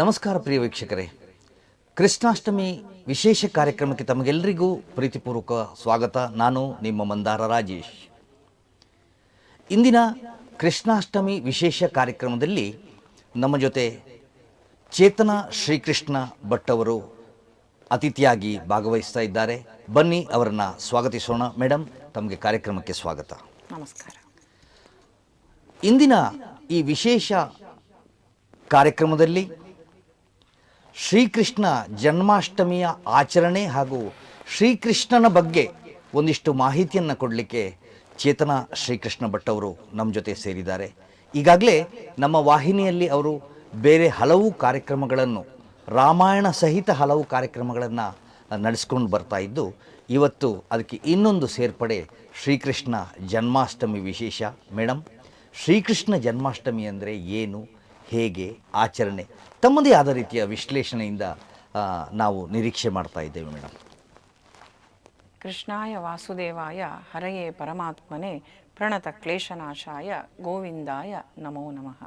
ನಮಸ್ಕಾರ ಪ್ರಿಯ ವೀಕ್ಷಕರೇ, ಕೃಷ್ಣಾಷ್ಟಮಿ ವಿಶೇಷ ಕಾರ್ಯಕ್ರಮಕ್ಕೆ ತಮಗೆಲ್ಲರಿಗೂ ಪ್ರೀತಿಪೂರ್ವಕ ಸ್ವಾಗತ. ನಾನು ನಿಮ್ಮ ಮಂದಾರ ರಾಜೇಶ್. ಇಂದಿನ ಕೃಷ್ಣಾಷ್ಟಮಿ ವಿಶೇಷ ಕಾರ್ಯಕ್ರಮದಲ್ಲಿ ನಮ್ಮ ಜೊತೆ ಚೇತನ ಶ್ರೀಕೃಷ್ಣ ಭಟ್ ಅವರು ಅತಿಥಿಯಾಗಿ ಭಾಗವಹಿಸ್ತಾ ಇದ್ದಾರೆ. ಬನ್ನಿ ಅವರನ್ನು ಸ್ವಾಗತಿಸೋಣ. ಮೇಡಮ್, ತಮಗೆ ಕಾರ್ಯಕ್ರಮಕ್ಕೆ ಸ್ವಾಗತ. ನಮಸ್ಕಾರ. ಇಂದಿನ ಈ ವಿಶೇಷ ಕಾರ್ಯಕ್ರಮದಲ್ಲಿ ಶ್ರೀಕೃಷ್ಣ ಜನ್ಮಾಷ್ಟಮಿಯ ಆಚರಣೆ ಹಾಗೂ ಶ್ರೀಕೃಷ್ಣನ ಬಗ್ಗೆ ಒಂದಿಷ್ಟು ಮಾಹಿತಿಯನ್ನು ಕೊಡಲಿಕ್ಕೆ ಚೇತನ ಶ್ರೀಕೃಷ್ಣ ಭಟ್ ಅವರು ನಮ್ಮ ಜೊತೆ ಸೇರಿದ್ದಾರೆ. ಈಗಾಗಲೇ ನಮ್ಮ ವಾಹಿನಿಯಲ್ಲಿ ಅವರು ಬೇರೆ ಹಲವು ಕಾರ್ಯಕ್ರಮಗಳನ್ನು, ರಾಮಾಯಣ ಸಹಿತ ಹಲವು ಕಾರ್ಯಕ್ರಮಗಳನ್ನು ನಡೆಸ್ಕೊಂಡು ಬರ್ತಾ ಇದ್ದು, ಇವತ್ತು ಅದಕ್ಕೆ ಇನ್ನೊಂದು ಸೇರ್ಪಡೆ ಶ್ರೀಕೃಷ್ಣ ಜನ್ಮಾಷ್ಟಮಿ ವಿಶೇಷ. ಮೇಡಮ್, ಶ್ರೀಕೃಷ್ಣ ಜನ್ಮಾಷ್ಟಮಿ ಅಂದರೆ ಏನು, ಹೇಗೆ ಆಚರಣೆ, ತಮ್ಮದೇ ಆದ ರೀತಿಯ ವಿಶ್ಲೇಷಣೆಯಿಂದ ನಾವು ನಿರೀಕ್ಷೆ ಮಾಡ್ತಾ ಇದ್ದೇವೆ ಮೇಡಮ್. ಕೃಷ್ಣಾಯ ವಾಸುದೇವಾಯ ಹರಯೇ ಪರಮಾತ್ಮನೇ ಪ್ರಣತ ಕ್ಲೇಶನಾಶಾಯ ಗೋವಿಂದಾಯ ನಮೋ ನಮಃ.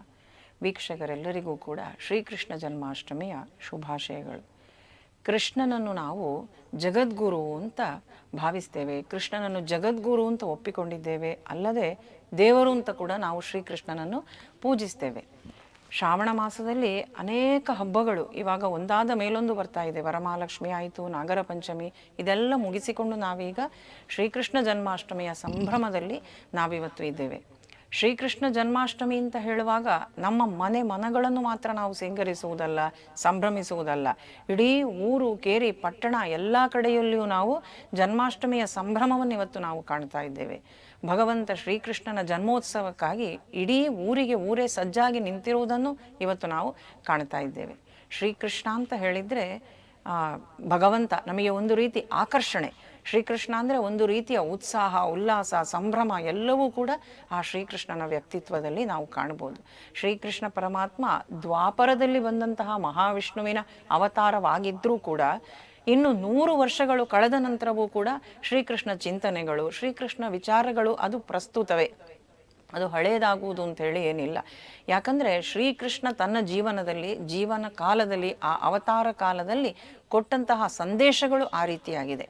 ವೀಕ್ಷಕರೆಲ್ಲರಿಗೂ ಕೂಡ ಶ್ರೀಕೃಷ್ಣ ಜನ್ಮಾಷ್ಟಮಿಯ ಶುಭಾಶಯಗಳು. ಕೃಷ್ಣನನ್ನು ನಾವು ಜಗದ್ಗುರು ಅಂತ ಭಾವಿಸ್ತೇವೆ, ಕೃಷ್ಣನನ್ನು ಜಗದ್ಗುರು ಅಂತ ಒಪ್ಪಿಕೊಂಡಿದ್ದೇವೆ. ಅಲ್ಲದೆ ದೇವರು ಅಂತ ಕೂಡ ನಾವು ಶ್ರೀಕೃಷ್ಣನನ್ನು ಪೂಜಿಸ್ತೇವೆ. ಶ್ರಾವಣ ಮಾಸದಲ್ಲಿ ಅನೇಕ ಹಬ್ಬಗಳು ಇವಾಗ ಒಂದಾದ ಮೇಲೊಂದು ಬರ್ತಾ ಇದೆ. ವರಮಹಾಲಕ್ಷ್ಮಿ ಆಯಿತು, ನಾಗರ ಪಂಚಮಿ, ಇದೆಲ್ಲ ಮುಗಿಸಿಕೊಂಡು ನಾವೀಗ ಶ್ರೀಕೃಷ್ಣ ಜನ್ಮಾಷ್ಟಮಿಯ ಸಂಭ್ರಮದಲ್ಲಿ ನಾವಿವತ್ತು ಇದ್ದೇವೆ. ಶ್ರೀಕೃಷ್ಣ ಜನ್ಮಾಷ್ಟಮಿ ಅಂತ ಹೇಳುವಾಗ ನಮ್ಮ ಮನಗಳನ್ನು ಮಾತ್ರ ನಾವು ಸಿಂಗರಿಸುವುದಲ್ಲ, ಸಂಭ್ರಮಿಸುವುದಲ್ಲ. ಇಡೀ ಊರು, ಕೇರಿ, ಪಟ್ಟಣ ಎಲ್ಲ ಕಡೆಯಲ್ಲಿಯೂ ನಾವು ಜನ್ಮಾಷ್ಟಮಿಯ ಸಂಭ್ರಮವನ್ನು ಇವತ್ತು ನಾವು ಕಾಣ್ತಾ ಇದ್ದೇವೆ. ಭಗವಂತ ಶ್ರೀಕೃಷ್ಣನ ಜನ್ಮೋತ್ಸವಕ್ಕಾಗಿ ಇಡೀ ಊರೇ ಸಜ್ಜಾಗಿ ನಿಂತಿರುವುದನ್ನು ಇವತ್ತು ನಾವು ಕಾಣ್ತಾ ಇದ್ದೇವೆ. ಶ್ರೀಕೃಷ್ಣ ಅಂತ ಹೇಳಿದರೆ ಭಗವಂತ ನಮಗೆ ಒಂದು ರೀತಿ ಆಕರ್ಷಣೆ. ಶ್ರೀಕೃಷ್ಣ ಅಂದರೆ ಒಂದು ರೀತಿಯ ಉತ್ಸಾಹ, ಉಲ್ಲಾಸ, ಸಂಭ್ರಮ ಎಲ್ಲವೂ ಕೂಡ ಆ ಶ್ರೀಕೃಷ್ಣನ ವ್ಯಕ್ತಿತ್ವದಲ್ಲಿ ನಾವು ಕಾಣ್ಬೋದು. ಶ್ರೀಕೃಷ್ಣ ಪರಮಾತ್ಮ ದ್ವಾಪರದಲ್ಲಿ ಬಂದಂತಹ ಮಹಾವಿಷ್ಣುವಿನ ಅವತಾರವಾಗಿದ್ದರೂ ಕೂಡ ಇನ್ನು 100 ವರ್ಷಗಳು ಕಳೆದ ನಂತರವೂ ಕೂಡ ಶ್ರೀಕೃಷ್ಣ ಚಿಂತನೆಗಳು, ಶ್ರೀಕೃಷ್ಣ ವಿಚಾರಗಳು ಅದು ಪ್ರಸ್ತುತವೇ. ಅದು ಹಳೆಯದಾಗುವುದು ಅಂತೇಳಿ ಏನಿಲ್ಲ. ಯಾಕಂದರೆ ಶ್ರೀಕೃಷ್ಣ ತನ್ನ ಜೀವನ ಕಾಲದಲ್ಲಿ, ಆ ಅವತಾರ ಕಾಲದಲ್ಲಿ ಕೊಟ್ಟಂತಹ ಸಂದೇಶಗಳು ಆ ರೀತಿಯಾಗಿದೆ.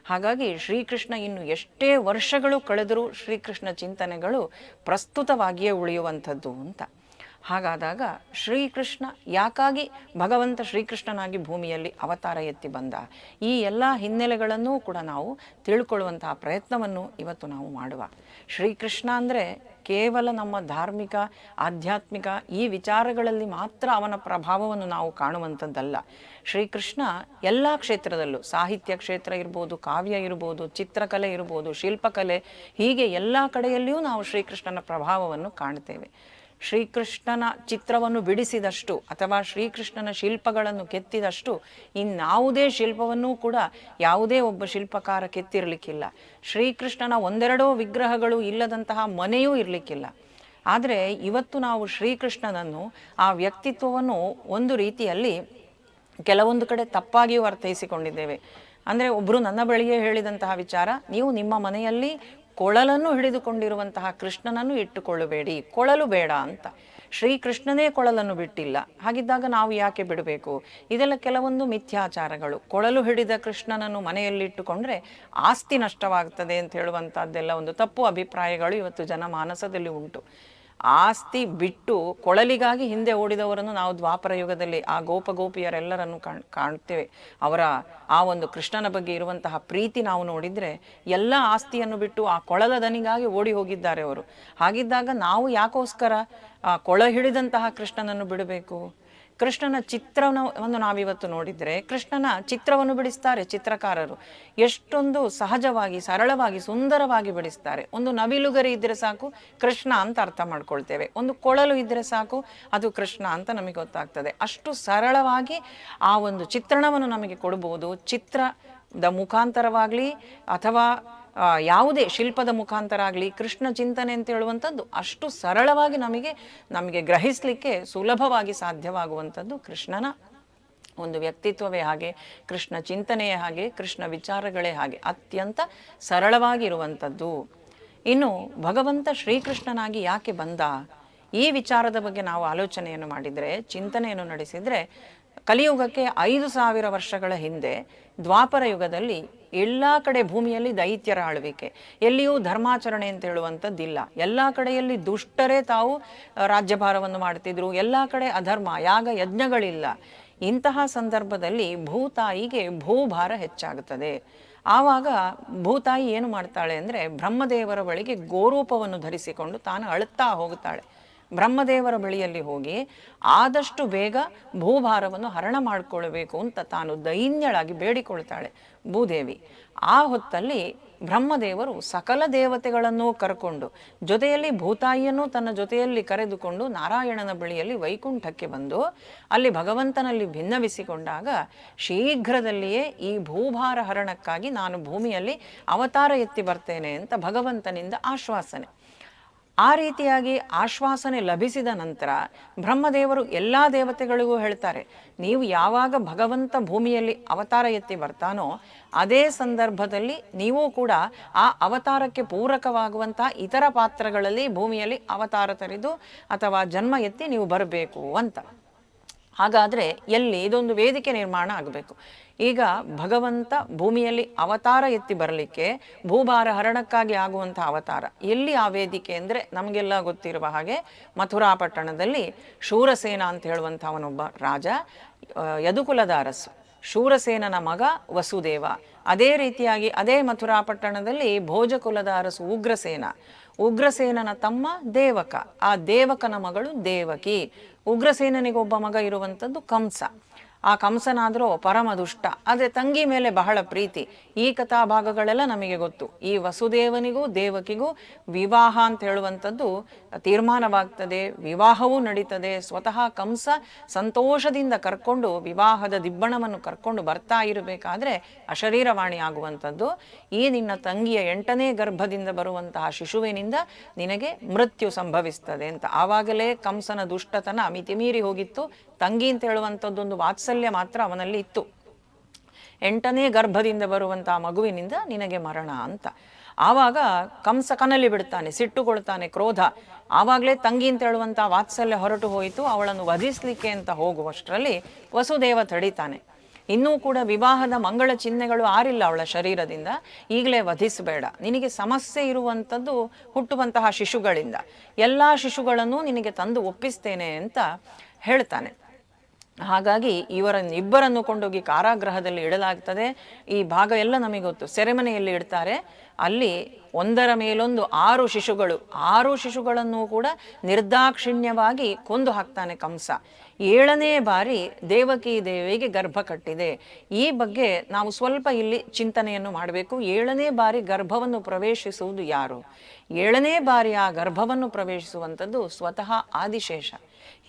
ಹಾಗಾಗಿ ಶ್ರೀಕೃಷ್ಣ ಇನ್ನು ಎಷ್ಟೇ ವರ್ಷಗಳು ಕಳೆದರೂ ಶ್ರೀಕೃಷ್ಣ ಚಿಂತನೆಗಳು ಪ್ರಸ್ತುತವಾಗಿಯೇ ಉಳಿಯುವಂಥದ್ದು ಅಂತ. ಹಾಗಾದಾಗ ಶ್ರೀಕೃಷ್ಣ ಯಾಕಾಗಿ ಭಗವಂತ ಶ್ರೀಕೃಷ್ಣನಾಗಿ ಭೂಮಿಯಲ್ಲಿ ಅವತಾರ ಎತ್ತಿ ಬಂದ, ಈ ಎಲ್ಲ ಹಿನ್ನೆಲೆಗಳನ್ನೂ ಕೂಡ ನಾವು ತಿಳ್ಕೊಳ್ಳುವಂತಹ ಪ್ರಯತ್ನವನ್ನು ಇವತ್ತು ನಾವು ಮಾಡುವ. ಶ್ರೀಕೃಷ್ಣ ಅಂದರೆ ಕೇವಲ ನಮ್ಮ ಧಾರ್ಮಿಕ, ಆಧ್ಯಾತ್ಮಿಕ ಈ ವಿಚಾರಗಳಲ್ಲಿ ಮಾತ್ರ ಅವನ ಪ್ರಭಾವವನ್ನು ನಾವು ಕಾಣುವಂಥದ್ದಲ್ಲ. ಶ್ರೀಕೃಷ್ಣ ಎಲ್ಲ ಕ್ಷೇತ್ರದಲ್ಲೂ, ಸಾಹಿತ್ಯ ಕ್ಷೇತ್ರ ಇರ್ಬೋದು, ಕಾವ್ಯ ಇರ್ಬೋದು, ಚಿತ್ರಕಲೆ ಇರ್ಬೋದು, ಶಿಲ್ಪಕಲೆ, ಹೀಗೆ ಎಲ್ಲ ಕಡೆಯಲ್ಲಿಯೂ ನಾವು ಶ್ರೀಕೃಷ್ಣನ ಪ್ರಭಾವವನ್ನು ಕಾಣ್ತೇವೆ. ಶ್ರೀಕೃಷ್ಣನ ಚಿತ್ರವನ್ನು ಬಿಡಿಸಿದಷ್ಟು ಅಥವಾ ಶ್ರೀಕೃಷ್ಣನ ಶಿಲ್ಪಗಳನ್ನು ಕೆತ್ತಿದಷ್ಟು ಇನ್ಯಾವುದೇ ಶಿಲ್ಪವನ್ನೂ ಕೂಡ ಯಾವುದೇ ಒಬ್ಬ ಶಿಲ್ಪಕಾರ ಕೆತ್ತಿರಲಿಕ್ಕಿಲ್ಲ. ಶ್ರೀಕೃಷ್ಣನ ಒಂದೆರಡೋ ವಿಗ್ರಹಗಳು ಇಲ್ಲದಂತಹ ಮನೆಯೂ ಇರಲಿಕ್ಕಿಲ್ಲ. ಆದರೆ ಇವತ್ತು ನಾವು ಶ್ರೀಕೃಷ್ಣನನ್ನು, ಆ ವ್ಯಕ್ತಿತ್ವವನ್ನು ಒಂದು ರೀತಿಯಲ್ಲಿ ಕೆಲವೊಂದು ಕಡೆ ತಪ್ಪಾಗಿಯೂ ಅರ್ಥೈಸಿಕೊಂಡಿದ್ದೇವೆ. ಅಂದರೆ ಒಬ್ಬರು ನನ್ನ ಬಳಿಯೇ ಹೇಳಿದಂತಹ ವಿಚಾರ, ನೀವು ನಿಮ್ಮ ಮನೆಯಲ್ಲಿ ಕೊಳಲನ್ನು ಹಿಡಿದುಕೊಂಡಿರುವಂತಹ ಕೃಷ್ಣನನ್ನು ಇಟ್ಟುಕೊಳ್ಳಬೇಡಿ, ಕೊಳಲು ಬೇಡ ಅಂತ. ಶ್ರೀಕೃಷ್ಣನೇ ಕೊಳಲನ್ನು ಬಿಟ್ಟಿಲ್ಲ, ಹಾಗಿದ್ದಾಗ ನಾವು ಯಾಕೆ ಬಿಡಬೇಕು? ಇದೆಲ್ಲ ಕೆಲವೊಂದು ಮಿಥ್ಯಾಚಾರಗಳು. ಕೊಳಲು ಹಿಡಿದ ಕೃಷ್ಣನನ್ನು ಮನೆಯಲ್ಲಿಟ್ಟುಕೊಂಡ್ರೆ ಆಸ್ತಿ ನಷ್ಟವಾಗ್ತದೆ ಅಂತ ಹೇಳುವಂಥದ್ದೆಲ್ಲ ಒಂದು ತಪ್ಪು ಅಭಿಪ್ರಾಯಗಳು ಇವತ್ತು ಜನಮಾನಸದಲ್ಲಿ ಉಂಟು. ಆಸ್ತಿ ಬಿಟ್ಟು ಕೊಳಲಿಗಾಗಿ ಹಿಂದೆ ಓಡಿದವರನ್ನು ನಾವು ದ್ವಾಪರ ಯುಗದಲ್ಲಿ ಆ ಗೋಪಿಯರೆಲ್ಲರನ್ನು ಕಾಣ್ತೇವೆ. ಅವರ ಆ ಒಂದು ಕೃಷ್ಣನ ಬಗ್ಗೆ ಇರುವಂತಹ ಪ್ರೀತಿ ನಾವು ನೋಡಿದರೆ ಎಲ್ಲ ಆಸ್ತಿಯನ್ನು ಬಿಟ್ಟು ಆ ಕೊಳಲ ದನಿಗಾಗಿ ಓಡಿ ಹೋಗಿದ್ದಾರೆ ಅವರು. ಹಾಗಿದ್ದಾಗ ನಾವು ಯಾಕೋಸ್ಕರ ಕೊಳ ಹಿಡಿದಂತಹ ಕೃಷ್ಣನನ್ನು ಬಿಡಬೇಕು? ಕೃಷ್ಣನ ಚಿತ್ರವನ್ನು ನಾವಿವತ್ತು ನೋಡಿದರೆ ಕೃಷ್ಣನ ಚಿತ್ರವನ್ನು ಬಿಡಿಸ್ತಾರೆ ಚಿತ್ರಕಾರರು. ಎಷ್ಟೊಂದು ಸಹಜವಾಗಿ, ಸರಳವಾಗಿ, ಸುಂದರವಾಗಿ ಬಿಡಿಸ್ತಾರೆ. ಒಂದು ನವಿಲುಗರಿ ಇದ್ದರೆ ಸಾಕು ಕೃಷ್ಣ ಅಂತ ಅರ್ಥ ಮಾಡ್ಕೊಳ್ತೇವೆ. ಒಂದು ಕೊಳಲು ಇದ್ದರೆ ಸಾಕು ಅದು ಕೃಷ್ಣ ಅಂತ ನಮಗೆ ಗೊತ್ತಾಗ್ತದೆ. ಅಷ್ಟು ಸರಳವಾಗಿ ಆ ಒಂದು ಚಿತ್ರಣವನ್ನು ನಮಗೆ ಕೊಡ್ಬೋದು. ಚಿತ್ರದ ಮುಖಾಂತರವಾಗಲಿ ಅಥವಾ ಯಾವುದೇ ಶಿಲ್ಪದ ಮುಖಾಂತರ ಆಗಲಿ ಕೃಷ್ಣ ಚಿಂತನೆ ಅಂತ ಹೇಳುವಂಥದ್ದು ಅಷ್ಟು ಸರಳವಾಗಿ ನಮಗೆ ಗ್ರಹಿಸಲಿಕ್ಕೆ ಸುಲಭವಾಗಿ ಸಾಧ್ಯವಾಗುವಂಥದ್ದು ಕೃಷ್ಣನ ಒಂದು ವ್ಯಕ್ತಿತ್ವವೇ ಹಾಗೆ, ಕೃಷ್ಣ ಚಿಂತನೆಯೇ ಹಾಗೆ, ಕೃಷ್ಣ ವಿಚಾರಗಳೇ ಹಾಗೆ, ಅತ್ಯಂತ ಸರಳವಾಗಿರುವಂಥದ್ದು. ಇನ್ನು ಭಗವಂತ ಶ್ರೀಕೃಷ್ಣನಾಗಿ ಯಾಕೆ ಬಂದ, ಈ ವಿಚಾರದ ಬಗ್ಗೆ ನಾವು ಆಲೋಚನೆಯನ್ನು ಮಾಡಿದರೆ, ಚಿಂತನೆಯನ್ನು ನಡೆಸಿದರೆ, ಕಲಿಯುಗಕ್ಕೆ 5,000 ವರ್ಷಗಳ ಹಿಂದೆ ದ್ವಾಪರ ಯುಗದಲ್ಲಿ ಎಲ್ಲ ಕಡೆ ಭೂಮಿಯಲ್ಲಿ ದೈತ್ಯರ ಆಳ್ವಿಕೆ, ಎಲ್ಲಿಯೂ ಧರ್ಮಾಚರಣೆ ಅಂತ ಹೇಳುವಂಥದ್ದಿಲ್ಲ. ಎಲ್ಲ ಕಡೆಯಲ್ಲಿ ದುಷ್ಟರೇ ತಾವು ರಾಜ್ಯಭಾರವನ್ನು ಮಾಡ್ತಿದ್ರು. ಎಲ್ಲ ಕಡೆ ಅಧರ್ಮ, ಯಾಗ ಯಜ್ಞಗಳಿಲ್ಲ. ಇಂತಹ ಸಂದರ್ಭದಲ್ಲಿ ಭೂತಾಯಿಗೆ ಭೂಭಾರ ಹೆಚ್ಚಾಗುತ್ತದೆ. ಆವಾಗ ಭೂತಾಯಿ ಏನು ಮಾಡ್ತಾಳೆ ಅಂದರೆ, ಬ್ರಹ್ಮದೇವರ ಬಳಿಗೆ ಗೋರೂಪವನ್ನು ಧರಿಸಿಕೊಂಡು ತಾನು ಅಳುತ್ತಾ ಹೋಗುತ್ತಾಳೆ. ಬ್ರಹ್ಮದೇವರ ಬಳಿಯಲ್ಲಿ ಹೋಗಿ ಆದಷ್ಟು ಬೇಗ ಭೂಭಾರವನ್ನು ಹರಣ ಮಾಡಿಕೊಳ್ಳಬೇಕು ಅಂತ ತಾನು ದೈನ್ಯಳಾಗಿ ಬೇಡಿಕೊಳ್ತಾಳೆ ಭೂದೇವಿ. ಆ ಹೊತ್ತಲ್ಲಿ ಬ್ರಹ್ಮದೇವರು ಸಕಲ ದೇವತೆಗಳನ್ನು ಕರ್ಕೊಂಡು, ಜೊತೆಯಲ್ಲಿ ಭೂತಾಯಿಯನ್ನು ತನ್ನ ಜೊತೆಯಲ್ಲಿ ಕರೆದುಕೊಂಡು ನಾರಾಯಣನ ಬಳಿಯಲ್ಲಿ ವೈಕುಂಠಕ್ಕೆ ಬಂದು ಅಲ್ಲಿ ಭಗವಂತನಲ್ಲಿ ಭಿನ್ನವಿಸಿಕೊಂಡಾಗ, ಶೀಘ್ರದಲ್ಲಿಯೇ ಈ ಭೂಭಾರ ಹರಣಕ್ಕಾಗಿ ನಾನು ಭೂಮಿಯಲ್ಲಿ ಅವತಾರ ಎತ್ತಿ ಬರ್ತೇನೆ ಅಂತ ಭಗವಂತನಿಂದ ಆಶ್ವಾಸನೆ. ಆ ರೀತಿಯಾಗಿ ಆಶ್ವಾಸನೆ ಲಭಿಸಿದ ನಂತರ ಬ್ರಹ್ಮದೇವರು ಎಲ್ಲ ದೇವತೆಗಳಿಗೂ ಹೇಳ್ತಾರೆ, ನೀವು ಯಾವಾಗ ಭಗವಂತ ಭೂಮಿಯಲ್ಲಿ ಅವತಾರ ಎತ್ತಿ ಬರ್ತಾನೋ ಅದೇ ಸಂದರ್ಭದಲ್ಲಿ ನೀವು ಕೂಡ ಆ ಅವತಾರಕ್ಕೆ ಪೂರಕವಾಗುವಂಥ ಇತರ ಪಾತ್ರಗಳಲ್ಲಿ ಭೂಮಿಯಲ್ಲಿ ಅವತಾರ ತರಿದು ಅಥವಾ ಜನ್ಮ ಎತ್ತಿ ನೀವು ಬರಬೇಕು ಅಂತ. ಹಾಗಾದರೆ ಎಲ್ಲಿ ಇದೊಂದು ವೇದಿಕೆ ನಿರ್ಮಾಣ ಆಗಬೇಕು. ಈಗ ಭಗವಂತ ಭೂಮಿಯಲ್ಲಿ ಅವತಾರ ಎತ್ತಿ ಬರಲಿಕ್ಕೆ ಭೂಭಾರ ಹರಣಕ್ಕಾಗಿ ಆಗುವಂಥ ಅವತಾರ ಎಲ್ಲಿ ಆ ವೇದಿಕೆ ಅಂದರೆ, ನಮಗೆಲ್ಲ ಗೊತ್ತಿರುವ ಹಾಗೆ ಮಥುರಾ ಪಟ್ಟಣದಲ್ಲಿ ಶೂರಸೇನ ಅಂತ ಹೇಳುವಂಥ ಅವನೊಬ್ಬ ರಾಜ, ಯದುಕುಲದ ಅರಸು. ಶೂರಸೇನನ ಮಗ ವಸುದೇವ. ಅದೇ ರೀತಿಯಾಗಿ ಅದೇ ಮಥುರಾ ಪಟ್ಟಣದಲ್ಲಿ ಭೋಜಕುಲದ ಅರಸು ಉಗ್ರಸೇನ. ಉಗ್ರಸೇನನ ತಮ್ಮ ದೇವಕ. ಆ ದೇವಕನ ಮಗಳು ದೇವಕಿ. ಉಗ್ರಸೇನನಿಗೊಬ್ಬ ಮಗ ಇರುವಂಥದ್ದು ಕಂಸ. ಆ ಕಂಸನಾದರೂ ಪರಮ ದುಷ್ಟ, ಆದರೆ ತಂಗಿ ಮೇಲೆ ಬಹಳ ಪ್ರೀತಿ. ಈ ಕಥಾಭಾಗಗಳೆಲ್ಲ ನಮಗೆ ಗೊತ್ತು. ಈ ವಸುದೇವನಿಗೂ ದೇವಕಿಗೂ ವಿವಾಹ ಅಂತ ಹೇಳುವಂಥದ್ದು ತೀರ್ಮಾನವಾಗ್ತದೆ, ವಿವಾಹವೂ ನಡೀತದೆ. ಸ್ವತಃ ಕಂಸ ಸಂತೋಷದಿಂದ ಕರ್ಕೊಂಡು ವಿವಾಹದ ದಿಬ್ಬಣವನ್ನು ಕರ್ಕೊಂಡು ಬರ್ತಾ ಇರಬೇಕಾದ್ರೆ ಅಶರೀರವಾಣಿ ಆಗುವಂಥದ್ದು, ಈ ನಿನ್ನ ತಂಗಿಯ 8ನೇ ಗರ್ಭದಿಂದ ಬರುವಂತಹ ಶಿಶುವಿನಿಂದ ನಿನಗೆ ಮೃತ್ಯು ಸಂಭವಿಸ್ತದೆ ಅಂತ. ಆವಾಗಲೇ ಕಂಸನ ದುಷ್ಟತನ ಮಿತಿಮೀರಿ ಹೋಗಿತ್ತು. ತಂಗಿ ಅಂತ ಹೇಳುವಂಥದ್ದೊಂದು ವಾತ್ಸಲ್ಯ ಮಾತ್ರ ಅವನಲ್ಲಿ ಇತ್ತು. 8ನೇ ಗರ್ಭದಿಂದ ಬರುವಂತಹ ಮಗುವಿನಿಂದ ನಿನಗೆ ಮರಣ ಅಂತ. ಆವಾಗ ಕಂಸ ಕನಲಿ ಬಿಡ್ತಾನೆ, ಸಿಟ್ಟುಕೊಳ್ತಾನೆ, ಕ್ರೋಧ. ಆವಾಗಲೇ ತಂಗಿ ಅಂತ ಹೇಳುವಂಥ ವಾತ್ಸಲ್ಯ ಹೊರಟು ಹೋಯಿತು. ಅವಳನ್ನು ವಧಿಸಲಿಕ್ಕೆ ಅಂತ ಹೋಗುವಷ್ಟರಲ್ಲಿ ವಸುದೇವ ತಡಿತಾನೆ. ಇನ್ನೂ ಕೂಡ ವಿವಾಹದ ಮಂಗಳ ಚಿಹ್ನೆಗಳು ಆರಿಲ್ಲ ಅವಳ ಶರೀರದಿಂದ, ಈಗಲೇ ವಧಿಸಬೇಡ, ನಿನಗೆ ಸಮಸ್ಯೆ ಇರುವಂಥದ್ದು ಹುಟ್ಟುವಂತಹ ಶಿಶುಗಳಿಂದ, ಎಲ್ಲ ಶಿಶುಗಳನ್ನು ನಿನಗೆ ತಂದು ಒಪ್ಪಿಸ್ತೇನೆ ಅಂತ ಹೇಳ್ತಾನೆ. ಹಾಗಾಗಿ ಇವರನ್ನಿಬ್ಬರನ್ನು ಕೊಂಡೋಗಿ ಕಾರಾಗೃಹದಲ್ಲಿ ಇಡಲಾಗ್ತದೆ. ಈ ಭಾಗ ಎಲ್ಲ ನಮಗೆ ಗೊತ್ತು. ಸೆರೆಮನೆಯಲ್ಲಿ ಇಡ್ತಾರೆ. ಅಲ್ಲಿ ಒಂದರ ಮೇಲೊಂದು 6 ಶಿಶುಗಳು, 6 ಶಿಶುಗಳನ್ನು ಕೂಡ ನಿರ್ದಾಕ್ಷಿಣ್ಯವಾಗಿ ಕೊಂದು ಹಾಕ್ತಾನೆ ಕಂಸ. 7ನೇ ಬಾರಿ ದೇವಕಿ ದೇವಿಗೆ ಗರ್ಭ ಕಟ್ಟಿದೆ. ಈ ಬಗ್ಗೆ ನಾವು ಸ್ವಲ್ಪ ಇಲ್ಲಿ ಚಿಂತನೆಯನ್ನು ಮಾಡಬೇಕು. 7ನೇ ಬಾರಿ ಗರ್ಭವನ್ನು ಪ್ರವೇಶಿಸುವುದು ಯಾರು? 7ನೇ ಬಾರಿ ಆ ಗರ್ಭವನ್ನು ಪ್ರವೇಶಿಸುವಂಥದ್ದು ಸ್ವತಃ ಆದಿಶೇಷ.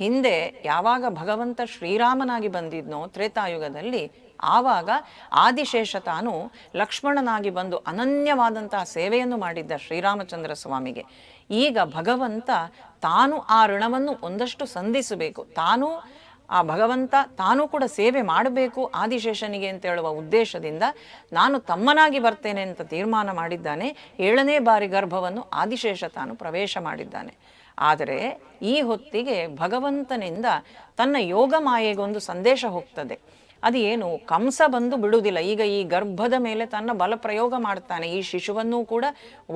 ಹಿಂದೆ ಯಾವಾಗ ಭಗವಂತ ಶ್ರೀರಾಮನಾಗಿ ಬಂದಿದ್ನೋ ತ್ರೇತಾಯುಗದಲ್ಲಿ, ಆವಾಗ ಆದಿಶೇಷ ತಾನು ಲಕ್ಷ್ಮಣನಾಗಿ ಬಂದು ಅನನ್ಯವಾದಂತಹ ಸೇವೆಯನ್ನು ಮಾಡಿದ್ದ ಶ್ರೀರಾಮಚಂದ್ರ ಸ್ವಾಮಿಗೆ. ಈಗ ಭಗವಂತ ತಾನು ಆ ಋಣವನ್ನು ಒಂದಷ್ಟು ಸಂಧಿಸಬೇಕು, ಆ ಭಗವಂತ ತಾನು ಕೂಡ ಸೇವೆ ಮಾಡಬೇಕು ಆದಿಶೇಷನಿಗೆ ಅಂತ ಹೇಳುವ ಉದ್ದೇಶದಿಂದ ನಾನು ತಮ್ಮನಾಗಿ ಬರ್ತೇನೆ ಅಂತ ತೀರ್ಮಾನ ಮಾಡಿದ್ದಾನೆ. 7ನೇ ಬಾರಿ ಗರ್ಭವನ್ನು ಆದಿಶೇಷ ತಾನು ಪ್ರವೇಶ ಮಾಡಿದ್ದಾನೆ. ಆದರೆ ಈ ಹೊತ್ತಿಗೆ ಭಗವಂತನಿಂದ ತನ್ನ ಯೋಗ ಮಾಯೆಗೊಂದು ಸಂದೇಶ ಹೋಗ್ತದೆ. ಅದು ಏನು? ಕಂಸ ಬಂದು ಬಿಡುವುದಿಲ್ಲ. ಈಗ ಈ ಗರ್ಭದ ಮೇಲೆ ತನ್ನ ಬಲ ಪ್ರಯೋಗ ಮಾಡ್ತಾನೆ. ಈ ಶಿಶುವನ್ನೂ ಕೂಡ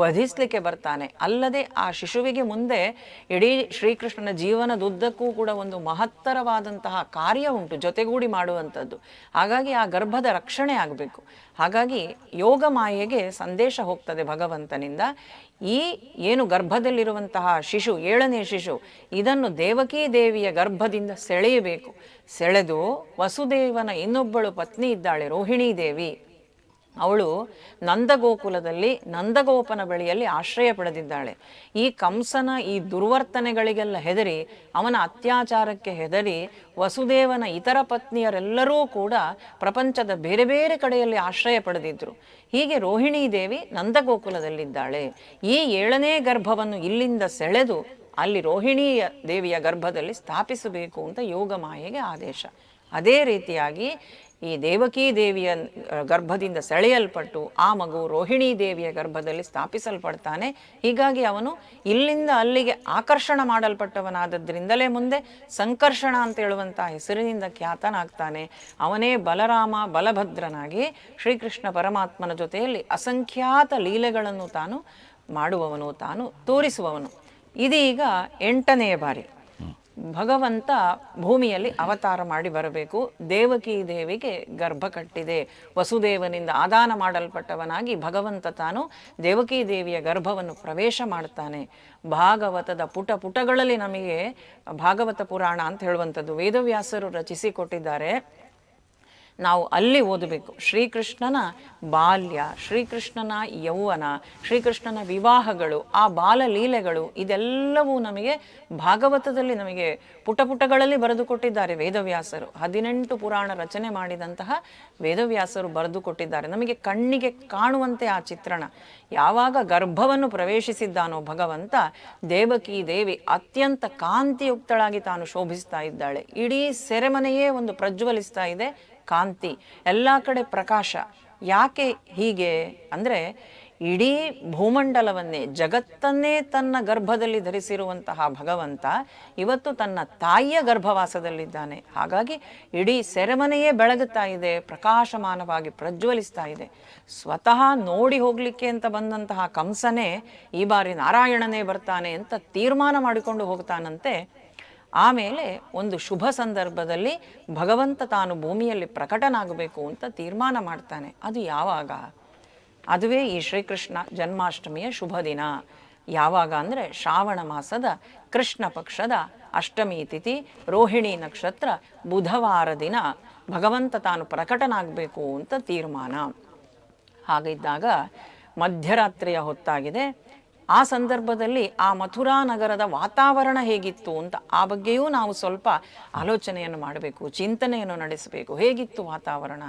ವಧಿಸಲಿಕ್ಕೆ ಬರ್ತಾನೆ. ಅಲ್ಲದೆ ಆ ಶಿಶುವಿಗೆ ಮುಂದೆ ಇಡೀ ಶ್ರೀಕೃಷ್ಣನ ಜೀವನದುದ್ದಕ್ಕೂ ಕೂಡ ಒಂದು ಮಹತ್ತರವಾದಂತಹ ಕಾರ್ಯ ಉಂಟು, ಜೊತೆಗೂಡಿ ಮಾಡುವಂಥದ್ದು. ಹಾಗಾಗಿ ಆ ಗರ್ಭದ ರಕ್ಷಣೆ ಆಗಬೇಕು. ಹಾಗಾಗಿ ಯೋಗ ಮಾಯೆಗೆ ಸಂದೇಶ ಹೋಗ್ತದೆ ಭಗವಂತನಿಂದ. ಈ ಏನು ಗರ್ಭದಲ್ಲಿರುವಂತಹ ಶಿಶು, 7ನೇ ಶಿಶು, ಇದನ್ನು ದೇವಕೀ ದೇವಿಯ ಗರ್ಭದಿಂದ ಸೆಳೆಯಬೇಕು. ಸೆಳೆದು ವಸುದೇವನ ಇನ್ನೊಬ್ಬಳು ಪತ್ನಿ ಇದ್ದಾಳೆ, ರೋಹಿಣೀ ದೇವಿ. ಅವಳು ನಂದಗೋಕುಲದಲ್ಲಿ ನಂದಗೋಪನ ಬಳಿಯಲ್ಲಿ ಆಶ್ರಯ ಪಡೆದಿದ್ದಾಳೆ. ಈ ಕಂಸನ ಈ ದುರ್ವರ್ತನೆಗಳಿಗೆಲ್ಲ ಹೆದರಿ, ಅವನ ಅತ್ಯಾಚಾರಕ್ಕೆ ಹೆದರಿ ವಸುದೇವನ ಇತರ ಪತ್ನಿಯರೆಲ್ಲರೂ ಕೂಡ ಪ್ರಪಂಚದ ಬೇರೆ ಬೇರೆ ಕಡೆಯಲ್ಲಿ ಆಶ್ರಯ ಪಡೆದಿದ್ರು. ಹೀಗೆ ರೋಹಿಣೀ ದೇವಿ ನಂದಗೋಕುಲದಲ್ಲಿದ್ದಾಳೆ. ಈ 7ನೇ ಗರ್ಭವನ್ನು ಇಲ್ಲಿಂದ ಸೆಳೆದು ಅಲ್ಲಿ ರೋಹಿಣೀ ದೇವಿಯ ಗರ್ಭದಲ್ಲಿ ಸ್ಥಾಪಿಸಬೇಕು ಅಂತ ಯೋಗ ಮಾಯೆಗೆ ಆದೇಶ. ಅದೇ ರೀತಿಯಾಗಿ ಈ ದೇವಕೀ ದೇವಿಯ ಗರ್ಭದಿಂದ ಸೆಳೆಯಲ್ಪಟ್ಟು ಆ ಮಗು ರೋಹಿಣೀ ದೇವಿಯ ಗರ್ಭದಲ್ಲಿ ಸ್ಥಾಪಿಸಲ್ಪಡ್ತಾನೆ. ಹೀಗಾಗಿ ಅವನು ಇಲ್ಲಿಂದ ಅಲ್ಲಿಗೆ ಆಕರ್ಷಣ ಮಾಡಲ್ಪಟ್ಟವನಾದದ್ರಿಂದಲೇ ಮುಂದೆ ಸಂಕರ್ಷಣ ಅಂತ ಹೇಳುವಂಥ ಹೆಸರಿನಿಂದ ಖ್ಯಾತನಾಗ್ತಾನೆ. ಅವನೇ ಬಲರಾಮ ಬಲಭದ್ರನಾಗಿ ಶ್ರೀಕೃಷ್ಣ ಪರಮಾತ್ಮನ ಜೊತೆಯಲ್ಲಿ ಅಸಂಖ್ಯಾತ ಲೀಲೆಗಳನ್ನು ತಾನು ಮಾಡುವವನು, ತಾನು ತೋರಿಸುವವನು. ಇದೀಗ 8ನೇ ಬಾರಿ ಭಗವಂತ ಭೂಮಿಯಲ್ಲಿ ಅವತಾರ ಮಾಡಿ ಬರಬೇಕು. ದೇವಕೀ ದೇವಿಗೆ ಗರ್ಭ ಕಟ್ಟಿದೆ. ವಸುದೇವನಿಂದ ಆದಾನ ಮಾಡಲ್ಪಟ್ಟವನಾಗಿ ಭಗವಂತ ತಾನು ದೇವಕೀ ದೇವಿಯ ಗರ್ಭವನ್ನು ಪ್ರವೇಶ ಮಾಡ್ತಾನೆ. ಭಾಗವತದ ಪುಟ ಪುಟಗಳಲ್ಲಿ ನಮಗೆ ಭಾಗವತ ಪುರಾಣ ಅಂತ ಹೇಳುವಂಥದ್ದು ವೇದವ್ಯಾಸರು ರಚಿಸಿಕೊಟ್ಟಿದ್ದಾರೆ. ನಾವು ಅಲ್ಲಿ ಓದಬೇಕು. ಶ್ರೀಕೃಷ್ಣನ ಬಾಲ್ಯ, ಶ್ರೀಕೃಷ್ಣನ ಯೌವನ, ಶ್ರೀಕೃಷ್ಣನ ವಿವಾಹಗಳು, ಆ ಬಾಲಲೀಲೆಗಳು ಇದೆಲ್ಲವೂ ನಮಗೆ ಭಾಗವತದಲ್ಲಿ ನಮಗೆ ಪುಟಪುಟಗಳಲ್ಲಿ ಬರೆದುಕೊಟ್ಟಿದ್ದಾರೆ ವೇದವ್ಯಾಸರು. 18 ಪುರಾಣ ರಚನೆ ಮಾಡಿದಂತಹ ವೇದವ್ಯಾಸರು ಬರೆದುಕೊಟ್ಟಿದ್ದಾರೆ. ನಮಗೆ ಕಣ್ಣಿಗೆ ಕಾಣುವಂತೆ ಆ ಚಿತ್ರಣ. ಯಾವಾಗ ಗರ್ಭವನ್ನು ಪ್ರವೇಶಿಸಿದ್ದಾನೋ ಭಗವಂತ, ದೇವಕೀ ದೇವಿ ಅತ್ಯಂತ ಕಾಂತಿಯುಕ್ತಳಾಗಿ ತಾನು ಶೋಭಿಸ್ತಾ ಇದ್ದಾಳೆ. ಇಡೀ ಸೆರೆಮನೆಯೇ ಒಂದು ಪ್ರಜ್ವಲಿಸ್ತಾ ಇದೆ, ಕಾಂತಿ, ಎಲ್ಲ ಕಡೆ ಪ್ರಕಾಶ. ಯಾಕೆ ಹೀಗೆ ಅಂದರೆ, ಇಡೀ ಭೂಮಂಡಲವನ್ನೇ ಜಗತ್ತನ್ನೇ ತನ್ನ ಗರ್ಭದಲ್ಲಿ ಧರಿಸಿರುವಂತಹ ಭಗವಂತ ಇವತ್ತು ತನ್ನ ತಾಯಿಯ ಗರ್ಭವಾಸದಲ್ಲಿದ್ದಾನೆ. ಹಾಗಾಗಿ ಇಡೀ ಸೆರೆಮನೆಯೇ ಬೆಳಗುತ್ತಾ ಇದೆ, ಪ್ರಕಾಶಮಾನವಾಗಿ ಪ್ರಜ್ವಲಿಸ್ತಾ ಇದೆ. ಸ್ವತಃ ನೋಡಿ ಹೋಗಲಿಕ್ಕೆ ಅಂತ ಬಂದಂತಹ ಕಂಸನೇ ಈ ಬಾರಿ ನಾರಾಯಣನೇ ಬರ್ತಾನೆ ಅಂತ ತೀರ್ಮಾನ ಮಾಡಿಕೊಂಡು ಹೋಗ್ತಾನಂತೆ. ಆಮೇಲೆ ಒಂದು ಶುಭ ಸಂದರ್ಭದಲ್ಲಿ ಭಗವಂತ ತಾನು ಭೂಮಿಯಲ್ಲಿ ಪ್ರಕಟನಾಗಬೇಕು ಅಂತ ತೀರ್ಮಾನ ಮಾಡ್ತಾನೆ. ಅದು ಯಾವಾಗ? ಅದುವೇ ಈ ಶ್ರೀಕೃಷ್ಣ ಜನ್ಮಾಷ್ಟಮಿಯ ಶುಭ ದಿನ. ಯಾವಾಗ ಅಂದರೆ ಶ್ರಾವಣ ಮಾಸದ ಕೃಷ್ಣ ಪಕ್ಷದ ಅಷ್ಟಮಿ ತಿಥಿ, ರೋಹಿಣಿ ನಕ್ಷತ್ರ, ಬುಧವಾರ ದಿನ ಭಗವಂತ ತಾನು ಪ್ರಕಟನಾಗಬೇಕು ಅಂತ ತೀರ್ಮಾನ. ಹಾಗಿದ್ದಾಗ ಮಧ್ಯರಾತ್ರಿಯ ಹೊತ್ತಾಗಿದೆ. ಆ ಸಂದರ್ಭದಲ್ಲಿ ಆ ಮಥುರಾ ನಗರದ ವಾತಾವರಣ ಹೇಗಿತ್ತು ಅಂತ ಆ ಬಗ್ಗೆಯೂ ನಾವು ಸ್ವಲ್ಪ ಆಲೋಚನೆಯನ್ನು ಮಾಡಬೇಕು, ಚಿಂತನೆಯನ್ನು ನಡೆಸಬೇಕು. ಹೇಗಿತ್ತು ವಾತಾವರಣ?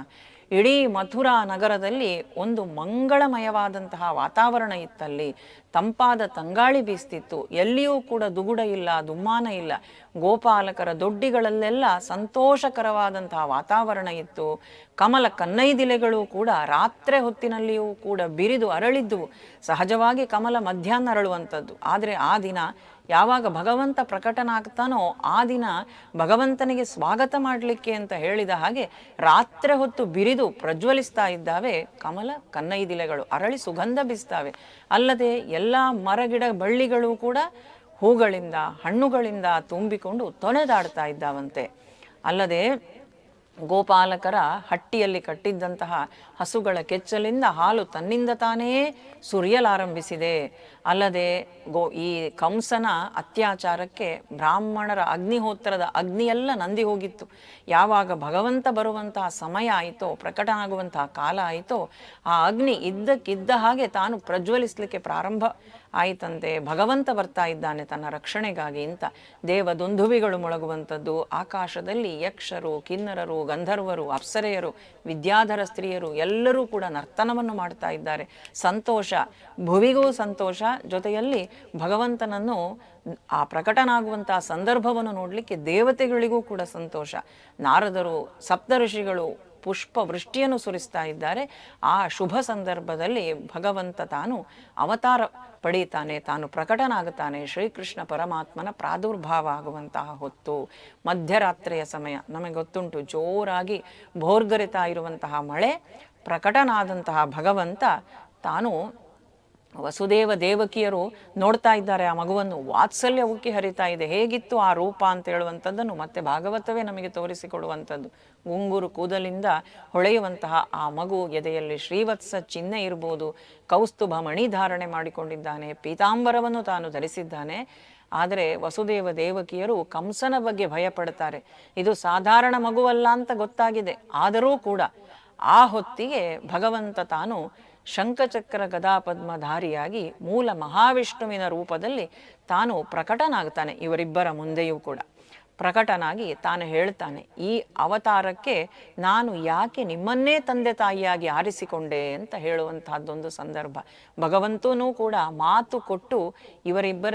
ಇಡೀ ಮಥುರಾ ನಗರದಲ್ಲಿ ಒಂದು ಮಂಗಳಮಯವಾದಂತಹ ವಾತಾವರಣ ಇತ್ತಲ್ಲಿ. ತಂಪಾದ ತಂಗಾಳಿ ಬೀಸ್ತಿತ್ತು. ಎಲ್ಲಿಯೂ ಕೂಡ ದುಗುಡ ಇಲ್ಲ, ದುಮ್ಮಾನ ಇಲ್ಲ. ಗೋಪಾಲಕರ ದೊಡ್ಡಿಗಳಲ್ಲೆಲ್ಲ ಸಂತೋಷಕರವಾದಂತಹ ವಾತಾವರಣ ಇತ್ತು. ಕಮಲ ಕನ್ನೈದಿಲೆಗಳು ಕೂಡ ರಾತ್ರಿ ಹೊತ್ತಿನಲ್ಲಿಯೂ ಕೂಡ ಬಿರಿದು ಅರಳಿದ್ವು. ಸಹಜವಾಗಿ ಕಮಲ ಮಧ್ಯಾಹ್ನ ಅರಳುವಂಥದ್ದು. ಆದರೆ ಆ ದಿನ ಯಾವಾಗ ಭಗವಂತ ಪ್ರಕಟನಾಗ್ತಾನೋ ಆ ದಿನ ಭಗವಂತನಿಗೆ ಸ್ವಾಗತ ಮಾಡಲಿಕ್ಕೆ ಅಂತ ಹೇಳಿದ ಹಾಗೆ ರಾತ್ರಿ ಹೊತ್ತು ಬಿರಿದು ಪ್ರಜ್ವಲಿಸ್ತಾ ಇದ್ದಾವೆ ಕಮಲ ಕನ್ನೈದಿಲೆಗಳು, ಅರಳಿ ಸುಗಂಧ ಬೀಸ್ತಾವೆ. ಅಲ್ಲದೆ ಎಲ್ಲ ಮರಗಿಡ ಬಳ್ಳಿಗಳು ಕೂಡ ಹೂಗಳಿಂದ ಹಣ್ಣುಗಳಿಂದ ತುಂಬಿಕೊಂಡು ತೊನೆದಾಡ್ತಾ ಇದ್ದಾವಂತೆ. ಅಲ್ಲದೆ ಗೋಪಾಲಕರ ಹಟ್ಟಿಯಲ್ಲಿ ಕಟ್ಟಿದ್ದಂತಹ ಹಸುಗಳ ಕೆಚ್ಚಲಿಂದ ಹಾಲು ತನ್ನಿಂದ ತಾನೇ ಸುರಿಯಲಾರಂಭಿಸಿದೆ. ಅಲ್ಲದೆ ಈ ಕಂಸನ ಅತ್ಯಾಚಾರಕ್ಕೆ ಬ್ರಾಹ್ಮಣರ ಅಗ್ನಿಹೋತ್ರದ ಅಗ್ನಿಯೆಲ್ಲ ನಂದಿ ಹೋಗಿತ್ತು. ಯಾವಾಗ ಭಗವಂತ ಬರುವಂತಹ ಸಮಯ ಆಯಿತೋ, ಪ್ರಕಟನಾಗುವಂತಹ ಕಾಲ ಆಯಿತೋ, ಆ ಅಗ್ನಿ ಇದ್ದಕ್ಕಿದ್ದ ಹಾಗೆ ತಾನು ಪ್ರಜ್ವಲಿಸಲಿಕ್ಕೆ ಪ್ರಾರಂಭ ಆಯಿತಂತೆ. ಭಗವಂತ ಬರ್ತಾ ಇದ್ದಾನೆ ತನ್ನ ರಕ್ಷಣೆಗಾಗಿ ಅಂತ ದೇವದುಂದುವಿಗಳು ಮೊಳಗುವಂಥದ್ದು. ಆಕಾಶದಲ್ಲಿ ಯಕ್ಷರು, ಕಿನ್ನರರು, ಗಂಧರ್ವರು, ಅಪ್ಸರೆಯರು, ವಿದ್ಯಾಧರ ಸ್ತ್ರೀಯರು ಎಲ್ಲರೂ ಕೂಡ ನರ್ತನವನ್ನು ಮಾಡ್ತಾ ಇದ್ದಾರೆ. ಸಂತೋಷ, ಭುವಿಗೂ ಸಂತೋಷ, ಜೊತೆಯಲ್ಲಿ ಭಗವಂತನನ್ನು ಆ ಪ್ರಕಟನಾಗುವಂತಹ ಸಂದರ್ಭವನ್ನು ನೋಡಲಿಕ್ಕೆ ದೇವತೆಗಳಿಗೂ ಕೂಡ ಸಂತೋಷ. ನಾರದರು, ಸಪ್ತ ಋಷಿಗಳು ಪುಷ್ಪ ವೃಷ್ಟಿಯನ್ನು ಸುರಿಸ್ತಾ ಇದ್ದಾರೆ. ಆ ಶುಭ ಸಂದರ್ಭದಲ್ಲಿ ಭಗವಂತ ತಾನು ಅವತಾರ ಪಡೀತಾನೆ, ತಾನು ಪ್ರಕಟನಾಗುತ್ತಾನೆ. ಶ್ರೀಕೃಷ್ಣ ಪರಮಾತ್ಮನ ಪ್ರಾದುರ್ಭಾವ ಆಗುವಂತಹ ಹೊತ್ತು, ಮಧ್ಯರಾತ್ರಿಯ ಸಮಯ. ನಮಗೆ ಗೊತ್ತುಂಟು, ಜೋರಾಗಿ ಭೋರ್ಗರಿತಾ ಇರುವಂತಹ ಮಳೆ. ಪ್ರಕಟನಾದಂತಹ ಭಗವಂತ ತಾನು ವಸುದೇವ ದೇವಕಿಯರು ನೋಡ್ತಾ ಇದ್ದಾರೆ ಆ ಮಗುವನ್ನು. ವಾತ್ಸಲ್ಯ ಉಕ್ಕಿ ಹರಿತಾ ಇದೆ. ಹೇಗಿತ್ತು ಆ ರೂಪ ಅಂತ ಹೇಳುವಂಥದ್ದನ್ನು ಮತ್ತೆ ಭಾಗವತವೇ ನಮಗೆ ತೋರಿಸಿಕೊಡುವಂಥದ್ದು. ಗುಂಗುರು ಕೂದಲಿಂದ ಹೊಳೆಯುವಂತಹ ಆ ಮಗು, ಎದೆಯಲ್ಲಿ ಶ್ರೀವತ್ಸ ಚಿಹ್ನೆ ಇರ್ಬೋದು, ಕೌಸ್ತುಭ ಮಣಿ ಧಾರಣೆ ಮಾಡಿಕೊಂಡಿದ್ದಾನೆ, ಪೀತಾಂಬರವನ್ನು ತಾನು ಧರಿಸಿದ್ದಾನೆ. ಆದರೆ ವಸುದೇವ ದೇವಕಿಯರು ಕಂಸನ ಬಗ್ಗೆ ಭಯಪಡ್ತಾರೆ. ಇದು ಸಾಧಾರಣ ಮಗುವಲ್ಲ ಅಂತ ಗೊತ್ತಾಗಿದೆ. ಆದರೂ ಕೂಡ ಆ ಹೊತ್ತಿಗೆ ಭಗವಂತ ತಾನು ಶಂಖಚಕ್ರ ಗದಾಪದ್ಮಧಾರಿಯಾಗಿ ಮೂಲ ಮಹಾವಿಷ್ಣುವಿನ ರೂಪದಲ್ಲಿ ತಾನು ಪ್ರಕಟನಾಗ್ತಾನೆ ಇವರಿಬ್ಬರ ಮುಂದೆಯೂ ಕೂಡ. ಪ್ರಕಟನಾಗಿ ತಾನು ಹೇಳ್ತಾನೆ, ಈ ಅವತಾರಕ್ಕೆ ನಾನು ಯಾಕೆ ನಿಮ್ಮನ್ನೇ ತಂದೆ ತಾಯಿಯಾಗಿ ಆರಿಸಿಕೊಂಡೆ ಅಂತ ಹೇಳುವಂತಹದ್ದೊಂದು ಸಂದರ್ಭ. ಭಗವಂತನೂ ಕೂಡ ಮಾತು ಕೊಟ್ಟು ಇವರಿಬ್ಬರ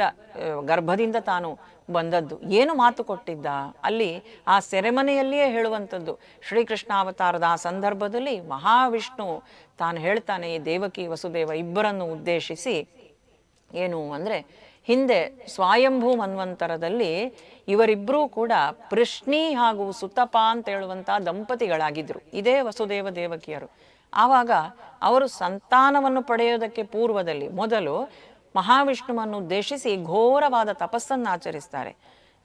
ಗರ್ಭದಿಂದ ತಾನು ಬಂದದ್ದು. ಏನು ಮಾತು ಕೊಟ್ಟಿದ್ದ ಅಲ್ಲಿ ಆ ಸೆರೆಮನೆಯಲ್ಲಿಯೇ ಹೇಳುವಂಥದ್ದು. ಶ್ರೀಕೃಷ್ಣ ಅವತಾರದ ಆ ಸಂದರ್ಭದಲ್ಲಿ ಮಹಾವಿಷ್ಣು ತಾನು ಹೇಳ್ತಾನೆ ಈ ದೇವಕಿ ವಸುದೇವ ಇಬ್ಬರನ್ನು ಉದ್ದೇಶಿಸಿ, ಏನು ಅಂದರೆ, ಹಿಂದೆ ಸ್ವಯಂಭೂ ಮನ್ವಂತರದಲ್ಲಿ ಇವರಿಬ್ಬರೂ ಕೂಡ ಪೃಶ್ನಿ ಹಾಗೂ ಸುತಪ ಅಂತ ಹೇಳುವಂಥ ದಂಪತಿಗಳಾಗಿದ್ದರು. ಇದೇ ವಸುದೇವ ದೇವಕಿಯರು. ಆವಾಗ ಅವರು ಸಂತಾನವನ್ನು ಪಡೆಯೋದಕ್ಕೆ ಪೂರ್ವದಲ್ಲಿ ಮೊದಲು ಮಹಾವಿಷ್ಣುವನ್ನು ಉದ್ದೇಶಿಸಿ ಘೋರವಾದ ತಪಸ್ಸನ್ನು ಆಚರಿಸ್ತಾರೆ.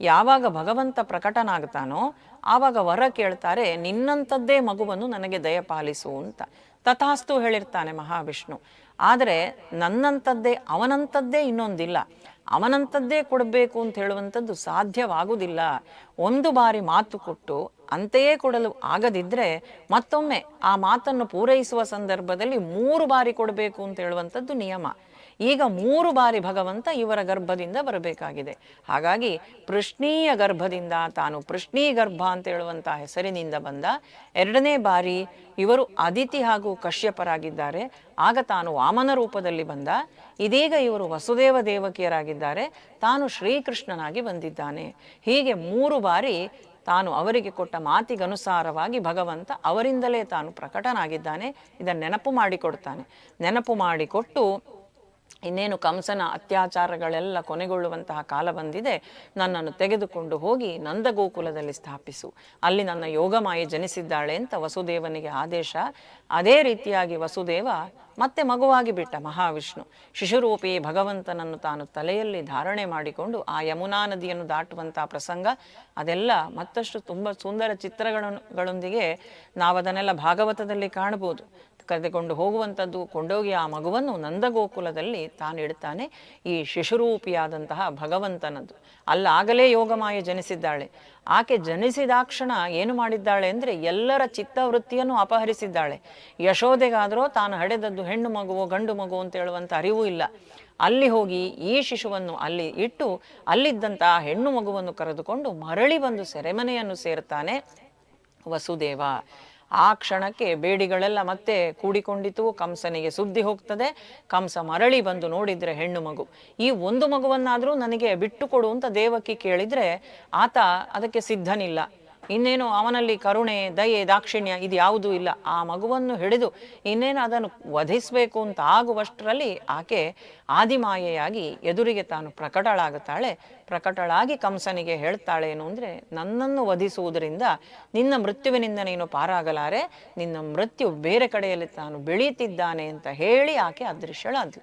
ಯಾವಾಗ ಭಗವಂತ ಪ್ರಕಟನಾಗ್ತಾನೋ ಆವಾಗ ವರ ಕೇಳ್ತಾರೆ, ನಿನ್ನಂಥದ್ದೇ ಮಗುವನ್ನು ನನಗೆ ದಯಪಾಲಿಸು ಅಂತ. ತಥಾಸ್ತು ಹೇಳಿರ್ತಾನೆ ಮಹಾವಿಷ್ಣು. ಆದರೆ ನನ್ನಂಥದ್ದೇ ಅವನಂಥದ್ದೇ ಇನ್ನೊಂದಿಲ್ಲ, ಅವನಂಥದ್ದೇ ಕೊಡಬೇಕು ಅಂತ ಹೇಳುವಂಥದ್ದು ಸಾಧ್ಯವಾಗುವುದಿಲ್ಲ. ಒಂದು ಬಾರಿ ಮಾತು ಕೊಟ್ಟು ಅಂತೆಯೇ ಕೊಡಲು ಆಗದಿದ್ದರೆ ಮತ್ತೊಮ್ಮೆ ಆ ಮಾತನ್ನು ಪೂರೈಸುವ ಸಂದರ್ಭದಲ್ಲಿ 3 ಬಾರಿ ಕೊಡಬೇಕು ಅಂತ ಹೇಳುವಂಥದ್ದು ನಿಯಮ. ಈಗ 3 ಬಾರಿ ಭಗವಂತ ಇವರ ಗರ್ಭದಿಂದ ಬರಬೇಕಾಗಿದೆ. ಹಾಗಾಗಿ ಪೃಶ್ನೀಯ ಗರ್ಭದಿಂದ ತಾನು ಪೃಶ್ನೀ ಗರ್ಭ ಅಂತ ಹೇಳುವಂಥ ಹೆಸರಿನಿಂದ ಬಂದ. 2ನೇ ಬಾರಿ ಇವರು ಅದಿತಿ ಹಾಗೂ ಕಶ್ಯಪರಾಗಿದ್ದಾರೆ, ಆಗ ತಾನು ವಾಮನ ರೂಪದಲ್ಲಿ ಬಂದ. ಇದೀಗ ಇವರು ವಸುದೇವ ದೇವಕಿಯರಾಗಿದ್ದಾರೆ, ತಾನು ಶ್ರೀಕೃಷ್ಣನಾಗಿ ಬಂದಿದ್ದಾನೆ. ಹೀಗೆ 3 ಬಾರಿ ತಾನು ಅವರಿಗೆ ಕೊಟ್ಟ ಮಾತಿಗನುಸಾರವಾಗಿ ಭಗವಂತ ಅವರಿಂದಲೇ ತಾನು ಪ್ರಕಟನಾಗಿದ್ದಾನೆ. ಇದನ್ನು ನೆನಪು ಮಾಡಿಕೊಡ್ತಾನೆ. ನೆನಪು ಮಾಡಿಕೊಟ್ಟು, ಇನ್ನೇನು ಕಂಸನ ಅತ್ಯಾಚಾರಗಳೆಲ್ಲ ಕೊನೆಗೊಳ್ಳುವಂತಹ ಕಾಲ ಬಂದಿದೆ, ನನ್ನನ್ನು ತೆಗೆದುಕೊಂಡು ಹೋಗಿ ನಂದಗೋಕುಲದಲ್ಲಿ ಸ್ಥಾಪಿಸು, ಅಲ್ಲಿ ನನ್ನ ಯೋಗಮಾಯೆ ಜನಿಸಿದ್ದಾಳೆ ಅಂತ ವಸುದೇವನಿಗೆ ಆದೇಶ. ಅದೇ ರೀತಿಯಾಗಿ ವಸುದೇವ ಮತ್ತೆ ಮಗುವಾಗಿ ಬಿಟ್ಟ. ಮಹಾವಿಷ್ಣು ಶಿಶುರೂಪಿ ಭಗವಂತನನ್ನು ತಾನು ತಲೆಯಲ್ಲಿ ಧಾರಣೆ ಮಾಡಿಕೊಂಡು ಆ ಯಮುನಾ ನದಿಯನ್ನು ದಾಟುವಂತಹ ಪ್ರಸಂಗ ಅದೆಲ್ಲ ಮತ್ತಷ್ಟು ತುಂಬ ಸುಂದರ ಚಿತ್ರಗಳೊಂದಿಗೆ ನಾವು ಅದನ್ನೆಲ್ಲ ಭಾಗವತದಲ್ಲಿ ಕಾಣಬಹುದು. ಕರೆದುಕೊಂಡು ಹೋಗುವಂಥದ್ದು, ಕೊಂಡೋಗಿ ಆ ಮಗುವನ್ನು ನಂದಗೋಕುಲದಲ್ಲಿ ತಾನು ಇಡ್ತಾನೆ. ಈ ಶಿಶುರೂಪಿಯಾದಂತಹ ಭಗವಂತನದ್ದು ಅಲ್ಲಾಗಲೇ ಯೋಗಮಾಯೆ ಜನಿಸಿದ್ದಾಳೆ. ಆಕೆ ಜನಿಸಿದಾಕ್ಷಣ ಏನು ಮಾಡಿದ್ದಾಳೆ ಅಂದರೆ ಎಲ್ಲರ ಚಿತ್ತವೃತ್ತಿಯನ್ನು ಅಪಹರಿಸಿದ್ದಾಳೆ. ಯಶೋದೆಗಾದರೂ ತಾನು ಹಡೆದದ್ದು ಹೆಣ್ಣು ಮಗುವೋ ಗಂಡು ಮಗು ಅಂತ ಹೇಳುವಂಥ ಅರಿವು ಇಲ್ಲ. ಅಲ್ಲಿ ಹೋಗಿ ಈ ಶಿಶುವನ್ನು ಅಲ್ಲಿ ಇಟ್ಟು ಅಲ್ಲಿದ್ದಂತಹ ಹೆಣ್ಣು ಮಗುವನ್ನು ಕರೆದುಕೊಂಡು ಮರಳಿ ಬಂದು ಸೆರೆಮನೆಯನ್ನು ಸೇರ್ತಾನೆ ವಸುದೇವ. ಆ ಕ್ಷಣಕ್ಕೆ ಬೇಡಿಗಳೆಲ್ಲ ಮತ್ತೆ ಕೂಡಿಕೊಂಡಿತು. ಕಂಸನಿಗೆ ಸುದ್ದಿ ಹೋಗ್ತದೆ. ಕಂಸ ಮರಳಿ ಬಂದು ನೋಡಿದರೆ ಹೆಣ್ಣು ಮಗು. ಈ ಒಂದು ಮಗುವನ್ನಾದರೂ ನನಗೆ ಬಿಟ್ಟು ಕೊಡು ಅಂತ ದೇವಕಿ ಕೇಳಿದರೆ ಆತ ಅದಕ್ಕೆ ಸಿದ್ಧನಿಲ್ಲ. ಇನ್ನೇನು ಅವನಲ್ಲಿ ಕರುಣೆ, ದಯೆ, ದಾಕ್ಷಿಣ್ಯ ಇದು ಯಾವುದೂ ಇಲ್ಲ. ಆ ಮಗುವನ್ನು ಹಿಡಿದು ಇನ್ನೇನು ಅದನ್ನು ವಧಿಸಬೇಕು ಅಂತ ಆಗುವಷ್ಟರಲ್ಲಿ ಆಕೆ ಆದಿಮಾಯೆಯಾಗಿ ಎದುರಿಗೆ ತಾನು ಪ್ರಕಟಳಾಗುತ್ತಾಳೆ. ಪ್ರಕಟಳಾಗಿ ಕಂಸನಿಗೆ ಹೇಳ್ತಾಳೆ ಏನು ಅಂದರೆ, ನನ್ನನ್ನು ವಧಿಸುವುದರಿಂದ ನಿನ್ನ ಮೃತ್ಯುವಿನಿಂದ ನೀನು ಪಾರಾಗಲಾರೆ, ನಿನ್ನ ಮೃತ್ಯು ಬೇರೆ ಕಡೆಯಲ್ಲಿ ತಾನು ಬೆಳೀತಿದ್ದಾನೆ ಅಂತ ಹೇಳಿ ಆಕೆ ಅದೃಶ್ಯಳಾದ್ಲು.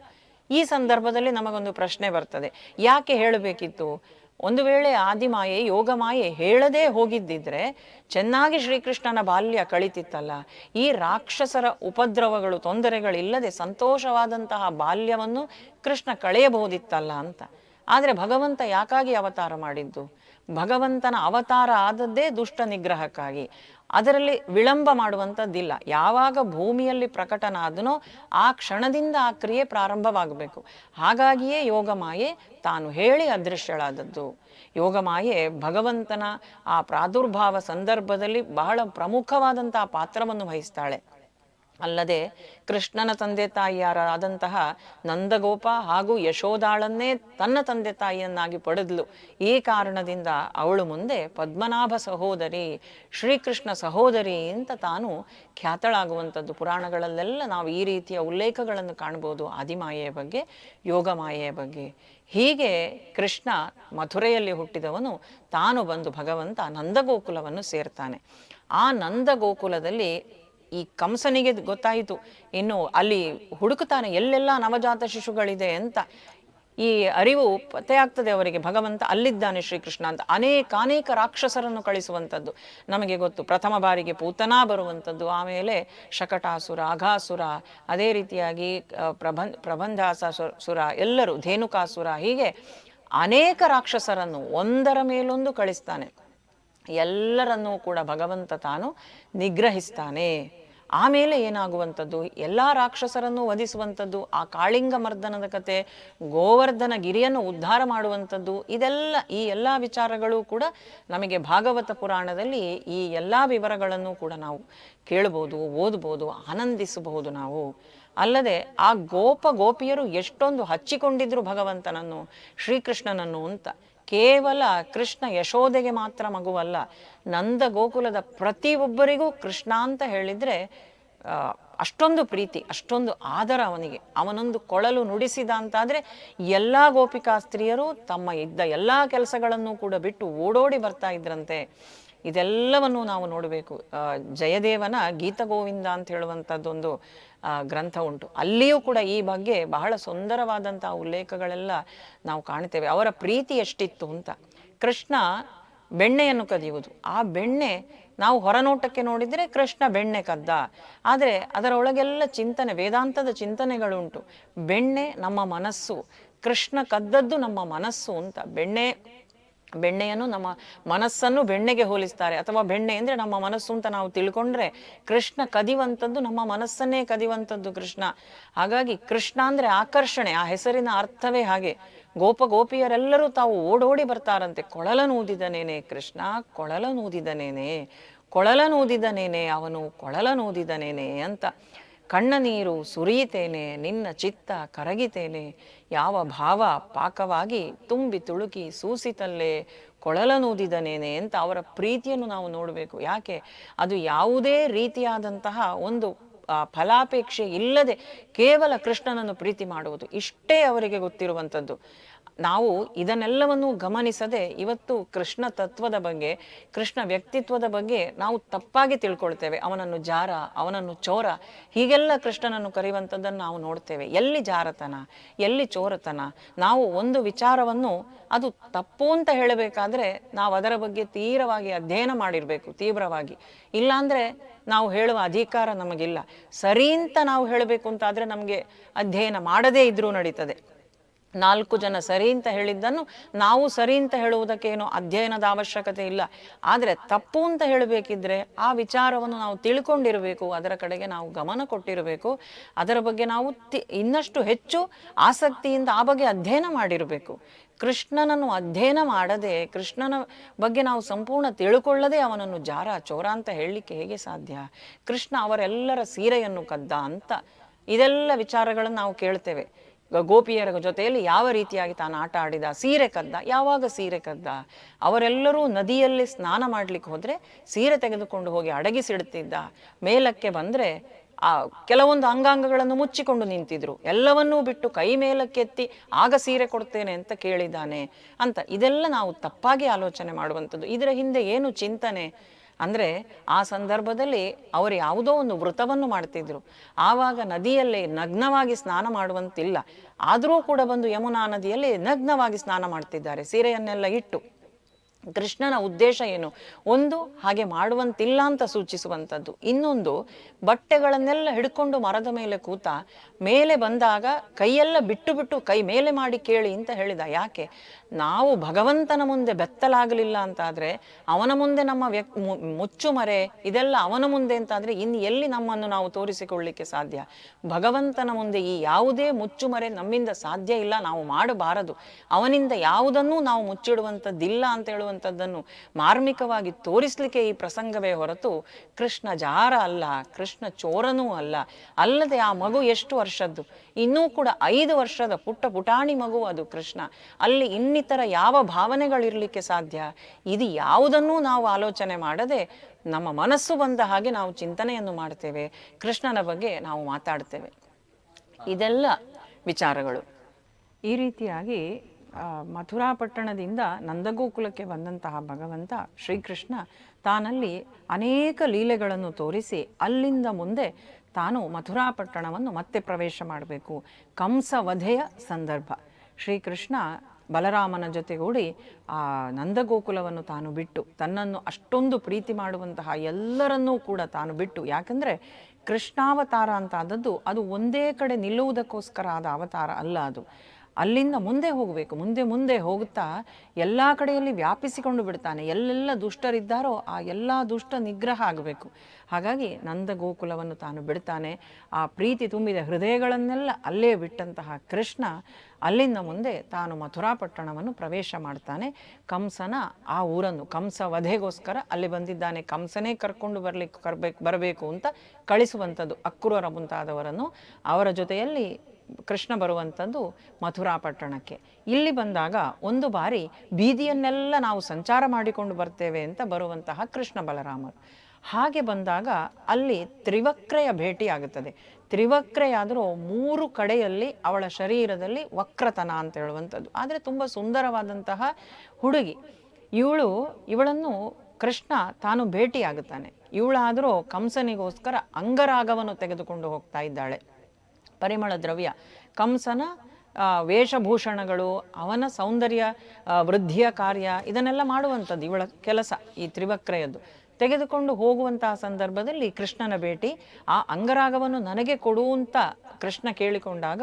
ಈ ಸಂದರ್ಭದಲ್ಲಿ ನಮಗೊಂದು ಪ್ರಶ್ನೆ ಬರ್ತದೆ, ಯಾಕೆ ಹೇಳಬೇಕಿತ್ತು? ಒಂದು ವೇಳೆ ಆದಿಮಾಯೆ ಯೋಗಮಾಯೆ ಹೇಳದೇ ಹೋಗಿದ್ದಿದ್ರೆ ಚೆನ್ನಾಗಿ ಶ್ರೀಕೃಷ್ಣನ ಬಾಲ್ಯ ಕಳೀತಿತ್ತಲ್ಲ. ಈ ರಾಕ್ಷಸರ ಉಪದ್ರವಗಳು, ತೊಂದರೆಗಳಿಲ್ಲದೆ ಸಂತೋಷವಾದಂತಹ ಬಾಲ್ಯವನ್ನು ಕೃಷ್ಣ ಕಳೆಯಬಹುದಿತ್ತಲ್ಲ ಅಂತ. ಆದರೆ ಭಗವಂತ ಯಾಕಾಗಿ ಅವತಾರ ಮಾಡಿದ್ದು? ಭಗವಂತನ ಅವತಾರ ಆದದ್ದೇ ದುಷ್ಟ ನಿಗ್ರಹಕ್ಕಾಗಿ. ಅದರಲ್ಲಿ ವಿಳಂಬ ಮಾಡುವಂಥದ್ದಿಲ್ಲ. ಯಾವಾಗ ಭೂಮಿಯಲ್ಲಿ ಪ್ರಕಟನಾದನೋ ಆ ಕ್ಷಣದಿಂದ ಆ ಕ್ರಿಯೆ ಪ್ರಾರಂಭವಾಗಬೇಕು. ಹಾಗಾಗಿಯೇ ಯೋಗಮಾಯೆ ತಾನು ಹೇಳಿ ಅದೃಶ್ಯಳಾದದ್ದು. ಯೋಗಮಾಯೆ ಭಗವಂತನ ಆ ಪ್ರಾದುರ್ಭಾವ ಸಂದರ್ಭದಲ್ಲಿ ಬಹಳ ಪ್ರಮುಖವಾದಂತಹ ಪಾತ್ರವನ್ನು ವಹಿಸ್ತಾಳೆ. ಅಲ್ಲದೆ ಕೃಷ್ಣನ ತಂದೆ ತಾಯಿಯಾರಾದಂತಹ ನಂದಗೋಪ ಹಾಗೂ ಯಶೋದಾಳನ್ನೇ ತನ್ನ ತಂದೆ ತಾಯಿಯನ್ನಾಗಿ ಪಡೆದಳು. ಈ ಕಾರಣದಿಂದ ಅವಳು ಮುಂದೆ ಪದ್ಮನಾಭ ಸಹೋದರಿ, ಶ್ರೀಕೃಷ್ಣ ಸಹೋದರಿ ಅಂತ ತಾನು ಖ್ಯಾತಳಾಗುವಂಥದ್ದು. ಪುರಾಣಗಳಲ್ಲೆಲ್ಲ ನಾವು ಈ ರೀತಿಯ ಉಲ್ಲೇಖಗಳನ್ನು ಕಾಣ್ಬೋದು ಆದಿಮಾಯೆಯ ಬಗ್ಗೆ, ಯೋಗಮಾಯೆಯ ಬಗ್ಗೆ. ಹೀಗೆ ಕೃಷ್ಣ ಮಥುರೆಯಲ್ಲಿ ಹುಟ್ಟಿದವನು. ತಾನು ಬಂದು ಭಗವಂತ ನಂದಗೋಕುಲವನ್ನು ಸೇರ್ತಾನೆ. ಆ ನಂದಗೋಕುಲದಲ್ಲಿ ಈ ಕಂಸನಿಗೆ ಗೊತ್ತಾಯಿತು, ಇನ್ನು ಅಲ್ಲಿ ಹುಡುಕುತ್ತಾನೆ ಎಲ್ಲೆಲ್ಲ ನವಜಾತ ಶಿಶುಗಳಿದೆ ಅಂತ. ಈ ಅರಿವು ಪತ್ತೆ ಆಗ್ತದೆ ಅವರಿಗೆ, ಭಗವಂತ ಅಲ್ಲಿದ್ದಾನೆ ಶ್ರೀಕೃಷ್ಣ ಅಂತ. ಅನೇಕ ರಾಕ್ಷಸರನ್ನು ಕಳಿಸುವಂಥದ್ದು ನಮಗೆ ಗೊತ್ತು. ಪ್ರಥಮ ಬಾರಿಗೆ ಪೂತನಾ ಬರುವಂಥದ್ದು, ಆಮೇಲೆ ಶಕಟಾಸುರ, ಅಘಾಸುರ, ಅದೇ ರೀತಿಯಾಗಿ ಪ್ರಬಂಧಾಸುರ, ಎಲ್ಲರೂ ಧೇನುಕಾಸುರ, ಹೀಗೆ ಅನೇಕ ರಾಕ್ಷಸರನ್ನು ಒಂದರ ಮೇಲೊಂದು ಕಳಿಸ್ತಾನೆ. ಎಲ್ಲರನ್ನೂ ಕೂಡ ಭಗವಂತ ತಾನು ನಿಗ್ರಹಿಸ್ತಾನೆ. ಆಮೇಲೆ ಏನಾಗುವಂಥದ್ದು, ಎಲ್ಲ ರಾಕ್ಷಸರನ್ನು ವಧಿಸುವಂಥದ್ದು, ಆ ಕಾಳಿಂಗ ಮರ್ದನದ ಕತೆ, ಗೋವರ್ಧನ ಗಿರಿಯನ್ನು ಉದ್ಧಾರ ಮಾಡುವಂಥದ್ದು, ಈ ಎಲ್ಲ ವಿಚಾರಗಳು ಕೂಡ ನಮಗೆ ಭಾಗವತ ಪುರಾಣದಲ್ಲಿ ಈ ಎಲ್ಲ ವಿವರಗಳನ್ನು ಕೂಡ ನಾವು ಕೇಳ್ಬೋದು, ಓದ್ಬೋದು, ಆನಂದಿಸಬಹುದು ನಾವು. ಅಲ್ಲದೆ ಆ ಗೋಪಿಯರು ಎಷ್ಟೊಂದು ಹಚ್ಚಿಕೊಂಡಿದ್ರು ಭಗವಂತನನ್ನು, ಶ್ರೀಕೃಷ್ಣನನ್ನು ಅಂತ. ಕೇವಲ ಕೃಷ್ಣ ಯಶೋದೆಗೆ ಮಾತ್ರ ಮಗುವಲ್ಲ, ನಂದ ಗೋಕುಲದ ಪ್ರತಿಯೊಬ್ಬರಿಗೂ ಕೃಷ್ಣ ಅಂತ ಹೇಳಿದ್ರೆ ಅಷ್ಟೊಂದು ಪ್ರೀತಿ, ಅಷ್ಟೊಂದು ಆದರ ಅವನಿಗೆ. ಅವನೊಂದು ಕೊಳಲು ನುಡಿಸಿದ ಅಂತಾದರೆ ಎಲ್ಲ ಗೋಪಿಕಾ ಸ್ತ್ರೀಯರು ತಮ್ಮ ಇದ್ದ ಎಲ್ಲ ಕೆಲಸಗಳನ್ನು ಕೂಡ ಬಿಟ್ಟು ಓಡೋಡಿ ಬರ್ತಾ ಇದ್ರಂತೆ. ಇದೆಲ್ಲವನ್ನು ನಾವು ನೋಡಬೇಕು. ಜಯದೇವನ ಗೀತಗೋವಿಂದ ಅಂತ ಹೇಳುವಂಥದ್ದೊಂದು ಗ್ರಂಥ ಉಂಟು. ಅಲ್ಲಿಯೂ ಕೂಡ ಈ ಬಗ್ಗೆ ಬಹಳ ಸುಂದರವಾದಂಥ ಉಲ್ಲೇಖಗಳೆಲ್ಲ ನಾವು ಕಾಣ್ತೇವೆ. ಅವರ ಪ್ರೀತಿ ಎಷ್ಟಿತ್ತು ಅಂತ. ಕೃಷ್ಣ ಬೆಣ್ಣೆಯನ್ನು ಕದಿಯುವುದು, ಆ ಬೆಣ್ಣೆ ನಾವು ಹೊರನೋಟಕ್ಕೆ ನೋಡಿದರೆ ಕೃಷ್ಣ ಬೆಣ್ಣೆ ಕದ್ದ, ಆದರೆ ಅದರೊಳಗೆಲ್ಲ ಚಿಂತನೆ, ವೇದಾಂತದ ಚಿಂತನೆಗಳುಂಟು. ಬೆಣ್ಣೆ ನಮ್ಮ ಮನಸ್ಸು, ಕೃಷ್ಣ ಕದ್ದದ್ದು ನಮ್ಮ ಮನಸ್ಸು ಅಂತ. ಬೆಣ್ಣೆಯನ್ನು ನಮ್ಮ ಮನಸ್ಸನ್ನು ಬೆಣ್ಣೆಗೆ ಹೋಲಿಸ್ತಾರೆ, ಅಥವಾ ಬೆಣ್ಣೆ ಅಂದರೆ ನಮ್ಮ ಮನಸ್ಸು ಅಂತ ನಾವು ತಿಳ್ಕೊಂಡ್ರೆ ಕೃಷ್ಣ ಕದಿವಂಥದ್ದು ನಮ್ಮ ಮನಸ್ಸನ್ನೇ ಕದಿವಂಥದ್ದು ಕೃಷ್ಣ. ಹಾಗಾಗಿ ಕೃಷ್ಣ ಅಂದರೆ ಆಕರ್ಷಣೆ, ಆ ಹೆಸರಿನ ಅರ್ಥವೇ ಹಾಗೆ. ಗೋಪಿಯರೆಲ್ಲರೂ ತಾವು ಓಡೋಡಿ ಬರ್ತಾರಂತೆ. ಕೊಳಲನೂದಿದನೇನೆ ಕೃಷ್ಣ, ಕೊಳಲನೂದಿದನೇನೆ ಅವನು, ಕೊಳಲನೂದಿದನೇನೆ ಅಂತ. ಕಣ್ಣ ನೀರು ಸುರಿಯಿತೇನೆ, ನಿನ್ನ ಚಿತ್ತ ಕರಗಿತೇನೆ, ಯಾವ ಭಾವ ಪಾಕವಾಗಿ ತುಂಬಿ ತುಳುಕಿ ಸೂಸಿತಲ್ಲೇ ಕೊಳಲನೂದಿದನೇನೆ ಅಂತ ಅವರ ಪ್ರೀತಿಯನ್ನು ನಾವು ನೋಡಬೇಕು. ಯಾಕೆ? ಅದು ಯಾವುದೇ ರೀತಿಯಾದಂತಹ ಒಂದು ಫಲಾಪೇಕ್ಷೆ ಇಲ್ಲದೆ ಕೇವಲ ಕೃಷ್ಣನನ್ನು ಪ್ರೀತಿ ಮಾಡುವುದು, ಇಷ್ಟೇ ಅವರಿಗೆ ಗೊತ್ತಿರುವಂಥದ್ದು. ನಾವು ಇದನ್ನೆಲ್ಲವನ್ನು ಗಮನಿಸದೆ ಇವತ್ತು ಕೃಷ್ಣ ತತ್ವದ ಬಗ್ಗೆ, ಕೃಷ್ಣ ವ್ಯಕ್ತಿತ್ವದ ಬಗ್ಗೆ ನಾವು ತಪ್ಪಾಗಿ ತಿಳ್ಕೊಳ್ತೇವೆ. ಅವನನ್ನು ಜಾರ, ಅವನನ್ನು ಚೋರ, ಹೀಗೆಲ್ಲ ಕೃಷ್ಣನನ್ನು ಕರೆಯುವಂಥದ್ದನ್ನು ನಾವು ನೋಡ್ತೇವೆ. ಎಲ್ಲಿ ಜಾರತನ, ಎಲ್ಲಿ ಚೋರತನ? ನಾವು ಒಂದು ವಿಚಾರವನ್ನು ಅದು ತಪ್ಪು ಅಂತ ಹೇಳಬೇಕಾದ್ರೆ ನಾವು ಅದರ ಬಗ್ಗೆ ತೀವ್ರವಾಗಿ ಅಧ್ಯಯನ ಮಾಡಿರಬೇಕು, ತೀವ್ರವಾಗಿ. ಇಲ್ಲಾಂದರೆ ನಾವು ಹೇಳುವ ಅಧಿಕಾರ ನಮಗಿಲ್ಲ. ಸರಿ ಅಂತ ನಾವು ಹೇಳಬೇಕು ಅಂತಾದರೆ ನಮಗೆ ಅಧ್ಯಯನ ಮಾಡದೇ ಇದ್ರೂ ನಡೀತದೆ. 4 ಜನ ಸರಿ ಅಂತ ಹೇಳಿದ್ದನ್ನು ನಾವು ಸರಿ ಅಂತ ಹೇಳುವುದಕ್ಕೆ ಏನೋ ಅಧ್ಯಯನದ ಅವಶ್ಯಕತೆ ಇಲ್ಲ. ಆದರೆ ತಪ್ಪು ಅಂತ ಹೇಳಬೇಕಿದ್ರೆ ಆ ವಿಚಾರವನ್ನು ನಾವು ತಿಳ್ಕೊಂಡಿರಬೇಕು, ಅದರ ಕಡೆಗೆ ನಾವು ಗಮನ ಕೊಟ್ಟಿರಬೇಕು, ಅದರ ಬಗ್ಗೆ ನಾವು ಇನ್ನಷ್ಟು ಹೆಚ್ಚು ಆಸಕ್ತಿಯಿಂದ ಆ ಬಗ್ಗೆ ಅಧ್ಯಯನ ಮಾಡಿರಬೇಕು. ಕೃಷ್ಣನನ್ನು ಅಧ್ಯಯನ ಮಾಡದೆ, ಕೃಷ್ಣನ ಬಗ್ಗೆ ನಾವು ಸಂಪೂರ್ಣ ತಿಳ್ಕೊಳ್ಳದೆ ಅವನನ್ನು ಜಾರ, ಚೋರ ಅಂತ ಹೇಳಲಿಕ್ಕೆ ಹೇಗೆ ಸಾಧ್ಯ? ಕೃಷ್ಣ ಅವರೆಲ್ಲರ ಸೀರೆಯನ್ನು ಕದ್ದ ಅಂತ ಇದೆಲ್ಲ ವಿಚಾರಗಳನ್ನು ನಾವು ಕೇಳ್ತೇವೆ. ಗೋಪಿಯರ ಜೊತೆಯಲ್ಲಿ ಯಾವ ರೀತಿಯಾಗಿ ತಾನು ಆಟ ಆಡಿದ, ಸೀರೆ ಕದ್ದ, ಯಾವಾಗ ಸೀರೆ ಕದ್ದ? ಅವರೆಲ್ಲರೂ ನದಿಯಲ್ಲಿ ಸ್ನಾನ ಮಾಡ್ಲಿಕ್ಕೆ ಹೋದ್ರೆ ಸೀರೆ ತೆಗೆದುಕೊಂಡು ಹೋಗಿ ಅಡಗಿಸಿಡುತ್ತಿದ್ದ. ಮೇಲಕ್ಕೆ ಬಂದ್ರೆ ಕೆಲವೊಂದು ಅಂಗಾಂಗಗಳನ್ನು ಮುಚ್ಚಿಕೊಂಡು ನಿಂತಿದ್ರು, ಎಲ್ಲವನ್ನೂ ಬಿಟ್ಟು ಕೈ ಮೇಲಕ್ಕೆತ್ತಿ ಆಗ ಸೀರೆ ಕೊಡ್ತೇನೆ ಅಂತ ಕೇಳಿದ್ದಾನೆ ಅಂತ. ಇದೆಲ್ಲ ನಾವು ತಪ್ಪಾಗಿ ಆಲೋಚನೆ ಮಾಡುವಂಥದ್ದು. ಇದರ ಹಿಂದೆ ಏನು ಚಿಂತನೆ ಅಂದರೆ, ಆ ಸಂದರ್ಭದಲ್ಲಿ ಅವರು ಯಾವುದೋ ಒಂದು ವೃತವನ್ನು ಮಾಡ್ತಿದ್ರು. ಆವಾಗ ನದಿಯಲ್ಲಿ ನಗ್ನವಾಗಿ ಸ್ನಾನ ಮಾಡುವಂತಿಲ್ಲ, ಆದರೂ ಕೂಡ ಬಂದು ಯಮುನಾ ನದಿಯಲ್ಲಿ ನಗ್ನವಾಗಿ ಸ್ನಾನ ಮಾಡ್ತಿದ್ದಾರೆ ಸೀರೆಯನ್ನೆಲ್ಲ ಇಟ್ಟು. ಕೃಷ್ಣನ ಉದ್ದೇಶ ಏನು? ಒಂದು, ಹಾಗೆ ಮಾಡುವಂತಿಲ್ಲ ಅಂತ ಸೂಚಿಸುವಂಥದ್ದು. ಇನ್ನೊಂದು, ಬಟ್ಟೆಗಳನ್ನೆಲ್ಲ ಹಿಡ್ಕೊಂಡು ಮರದ ಮೇಲೆ ಕೂತ, ಮೇಲೆ ಬಂದಾಗ ಕೈಯೆಲ್ಲ ಬಿಟ್ಟು ಕೈ ಮೇಲೆ ಮಾಡಿ ಕೇಳಿ ಅಂತ ಹೇಳಿದ. ಯಾಕೆ? ನಾವು ಭಗವಂತನ ಮುಂದೆ ಬೆತ್ತಲಾಗಲಿಲ್ಲ ಅಂತಾದರೆ, ಅವನ ಮುಂದೆ ನಮ್ಮ ಮುಚ್ಚುಮರೆ ಇದೆಲ್ಲ ಅವನ ಮುಂದೆ ಅಂತಾದರೆ ಇನ್ನು ಎಲ್ಲಿ ನಮ್ಮನ್ನು ನಾವು ತೋರಿಸಿಕೊಳ್ಳಿಕ್ಕೆ ಸಾಧ್ಯ? ಭಗವಂತನ ಮುಂದೆ ಈ ಯಾವುದೇ ಮುಚ್ಚುಮರೆ ನಮ್ಮಿಂದ ಸಾಧ್ಯ ಇಲ್ಲ, ನಾವು ಮಾಡಬಾರದು. ಅವನಿಂದ ಯಾವುದನ್ನೂ ನಾವು ಮುಚ್ಚಿಡುವಂಥದ್ದಿಲ್ಲ ಅಂತ ಹೇಳುವಂಥದ್ದನ್ನು ಮಾರ್ಮಿಕವಾಗಿ ತೋರಿಸಲಿಕ್ಕೆ ಈ ಪ್ರಸಂಗವೇ ಹೊರತು ಕೃಷ್ಣ ಜಾರ ಅಲ್ಲ, ಕೃಷ್ಣ ಚೋರನೂ ಅಲ್ಲ. ಅಲ್ಲದೆ ಆ ಮಗು ಎಷ್ಟು ವರ್ಷದ್ದು? ಇನ್ನೂ ಕೂಡ 5 ವರ್ಷದ ಪುಟಾಣಿ ಮಗು ಅದು ಕೃಷ್ಣ. ಅಲ್ಲಿ ಇನ್ನಿತರ ಯಾವ ಭಾವನೆಗಳಿರಲಿಕ್ಕೆ ಸಾಧ್ಯ? ಇದು ಯಾವುದನ್ನೂ ನಾವು ಆಲೋಚನೆ ಮಾಡದೆ ನಮ್ಮ ಮನಸ್ಸು ಬಂದ ಹಾಗೆ ನಾವು ಚಿಂತನೆಯನ್ನು ಮಾಡ್ತೇವೆ, ಕೃಷ್ಣನ ಬಗ್ಗೆ ನಾವು ಮಾತಾಡ್ತೇವೆ. ಇದೆಲ್ಲ ವಿಚಾರಗಳು. ಈ ರೀತಿಯಾಗಿ ಮಥುರಾ ಪಟ್ಟಣದಿಂದ ನಂದಗೋಕುಲಕ್ಕೆ ಬಂದಂತಹ ಭಗವಂತ ಶ್ರೀಕೃಷ್ಣ ತಾನಲ್ಲಿ ಅನೇಕ ಲೀಲೆಗಳನ್ನು ತೋರಿಸಿ ಅಲ್ಲಿಂದ ಮುಂದೆ ತಾನು ಮಥುರಾ ಪಟ್ಟಣವನ್ನು ಮತ್ತೆ ಪ್ರವೇಶ ಮಾಡಬೇಕು. ಕಂಸ ವಧೆಯ ಸಂದರ್ಭ. ಶ್ರೀಕೃಷ್ಣ ಬಲರಾಮನ ಜೊತೆಗೂಡಿ ಆ ನಂದಗೋಕುಲವನ್ನು ತಾನು ಬಿಟ್ಟು, ತನ್ನನ್ನು ಅಷ್ಟೊಂದು ಪ್ರೀತಿ ಮಾಡುವಂತಹ ಎಲ್ಲರನ್ನೂ ಕೂಡ ತಾನು ಬಿಟ್ಟು, ಯಾಕಂದರೆ ಕೃಷ್ಣಾವತಾರ ಅಂತ ಆದದ್ದು ಅದು ಒಂದೇ ಕಡೆ ನಿಲ್ಲುವುದಕ್ಕೋಸ್ಕರ ಆದ ಅವತಾರ ಅಲ್ಲ. ಅಲ್ಲಿಂದ ಮುಂದೆ ಹೋಗಬೇಕು. ಮುಂದೆ ಮುಂದೆ ಹೋಗುತ್ತಾ ಎಲ್ಲ ಕಡೆಯಲ್ಲಿ ವ್ಯಾಪಿಸಿಕೊಂಡು ಬಿಡ್ತಾನೆ. ಎಲ್ಲೆಲ್ಲ ದುಷ್ಟರಿದ್ದಾರೋ ಆ ಎಲ್ಲ ದುಷ್ಟ ನಿಗ್ರಹ ಆಗಬೇಕು. ಹಾಗಾಗಿ ನಂದ ಗೋಕುಲವನ್ನು ತಾನು ಬಿಡ್ತಾನೆ. ಆ ಪ್ರೀತಿ ತುಂಬಿದ ಹೃದಯಗಳನ್ನೆಲ್ಲ ಅಲ್ಲೇ ಬಿಟ್ಟಂತಹ ಕೃಷ್ಣ ಅಲ್ಲಿಂದ ಮುಂದೆ ತಾನು ಮಥುರಾ ಪಟ್ಟಣವನ್ನು ಪ್ರವೇಶ ಮಾಡ್ತಾನೆ. ಕಂಸನ ಆ ಊರನ್ನು ಕಂಸ ವಧೆಗೋಸ್ಕರ ಅಲ್ಲಿ ಬಂದಿದ್ದಾನೆ. ಕಂಸನೇ ಕರ್ಕೊಂಡು ಬರಬೇಕು ಅಂತ ಕಳಿಸುವಂಥದ್ದು ಅಕ್ರೂರ ಮುಂತಾದವರನ್ನು. ಅವರ ಜೊತೆಯಲ್ಲಿ ಕೃಷ್ಣ ಬರುವಂಥದ್ದು ಮಥುರಾ ಪಟ್ಟಣಕ್ಕೆ. ಇಲ್ಲಿ ಬಂದಾಗ ಒಂದು ಬಾರಿ ಬೀದಿಯನ್ನೆಲ್ಲ ನಾವು ಸಂಚಾರ ಮಾಡಿಕೊಂಡು ಬರ್ತೇವೆ ಅಂತ ಬರುವಂತಹ ಕೃಷ್ಣ ಬಲರಾಮರು. ಹಾಗೆ ಬಂದಾಗ ಅಲ್ಲಿ ತ್ರಿವಕ್ರೆಯ ಭೇಟಿ ಆಗುತ್ತದೆ. ತ್ರಿವಕ್ರೆಯಾದರೂ 3 ಕಡೆಯಲ್ಲಿ ಅವಳ ಶರೀರದಲ್ಲಿ ವಕ್ರತನ ಅಂತ ಹೇಳುವಂಥದ್ದು. ಆದರೆ ತುಂಬ ಸುಂದರವಾದಂತಹ ಹುಡುಗಿ ಇವಳನ್ನು ಕೃಷ್ಣ ತಾನು ಭೇಟಿಯಾಗುತ್ತಾನೆ. ಇವಳಾದರೂ ಕಂಸನಿಗೋಸ್ಕರ ಅಂಗರಾಗವನ್ನು ತೆಗೆದುಕೊಂಡು ಹೋಗ್ತಾ ಇದ್ದಾಳೆ. ಪರಿಮಳ ದ್ರವ್ಯ, ಕಂಸನ ವೇಷಭೂಷಣಗಳು, ಅವನ ಸೌಂದರ್ಯ ವೃದ್ಧಿಯ ಕಾರ್ಯ ಇದನ್ನೆಲ್ಲ ಮಾಡುವಂಥದ್ದು ಇವಳ ಕೆಲಸ. ಈ ತ್ರಿವಕ್ರೆಯದ್ದು ತೆಗೆದುಕೊಂಡು ಹೋಗುವಂತಹ ಸಂದರ್ಭದಲ್ಲಿ ಕೃಷ್ಣನ ಭೇಟಿ. ಆ ಅಂಗರಾಗವನ್ನು ನನಗೆ ಕೊಡುವಂತ ಕೃಷ್ಣ ಕೇಳಿಕೊಂಡಾಗ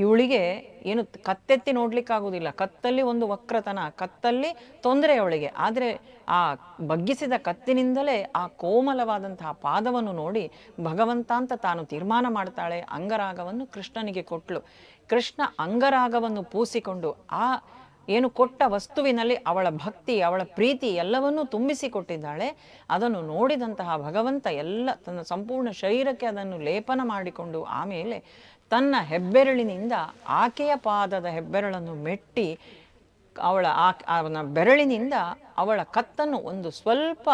ಇವಳಿಗೆ ಏನು ಕತ್ತೆತ್ತಿ ನೋಡ್ಲಿಕ್ಕಾಗುವುದಿಲ್ಲ. ಕತ್ತಲ್ಲಿ ಒಂದು ವಕ್ರತನ, ಕತ್ತಲ್ಲಿ ತೊಂದರೆ ಅವಳಿಗೆ. ಆದರೆ ಆ ಬಗ್ಗಿಸಿದ ಕತ್ತಿನಿಂದಲೇ ಆ ಕೋಮಲವಾದಂತಹ ಪಾದವನ್ನು ನೋಡಿ ಭಗವಂತ ಅಂತ ತಾನು ತೀರ್ಮಾನ ಮಾಡ್ತಾಳೆ. ಅಂಗರಾಗವನ್ನು ಕೃಷ್ಣನಿಗೆ ಕೊಟ್ಲು. ಕೃಷ್ಣ ಅಂಗರಾಗವನ್ನು ಪೂಸಿಕೊಂಡು ಆ ಏನು ಕೊಟ್ಟ ವಸ್ತುವಿನಲ್ಲಿ ಅವಳ ಭಕ್ತಿ, ಅವಳ ಪ್ರೀತಿ ಎಲ್ಲವನ್ನೂ ತುಂಬಿಸಿಕೊಟ್ಟಿದ್ದಾಳೆ. ಅದನ್ನು ನೋಡಿದಂತಹ ಭಗವಂತ ಎಲ್ಲ ತನ್ನ ಸಂಪೂರ್ಣ ಶರೀರಕ್ಕೆ ಅದನ್ನು ಲೇಪನ ಮಾಡಿಕೊಂಡು ಆಮೇಲೆ ತನ್ನ ಹೆಬ್ಬೆರಳಿನಿಂದ ಆಕೆಯ ಪಾದದ ಹೆಬ್ಬೆರಳನ್ನು ಮೆಟ್ಟಿ ಅವನ ಬೆರಳಿನಿಂದ ಅವಳ ಕತ್ತನ್ನು ಒಂದು ಸ್ವಲ್ಪ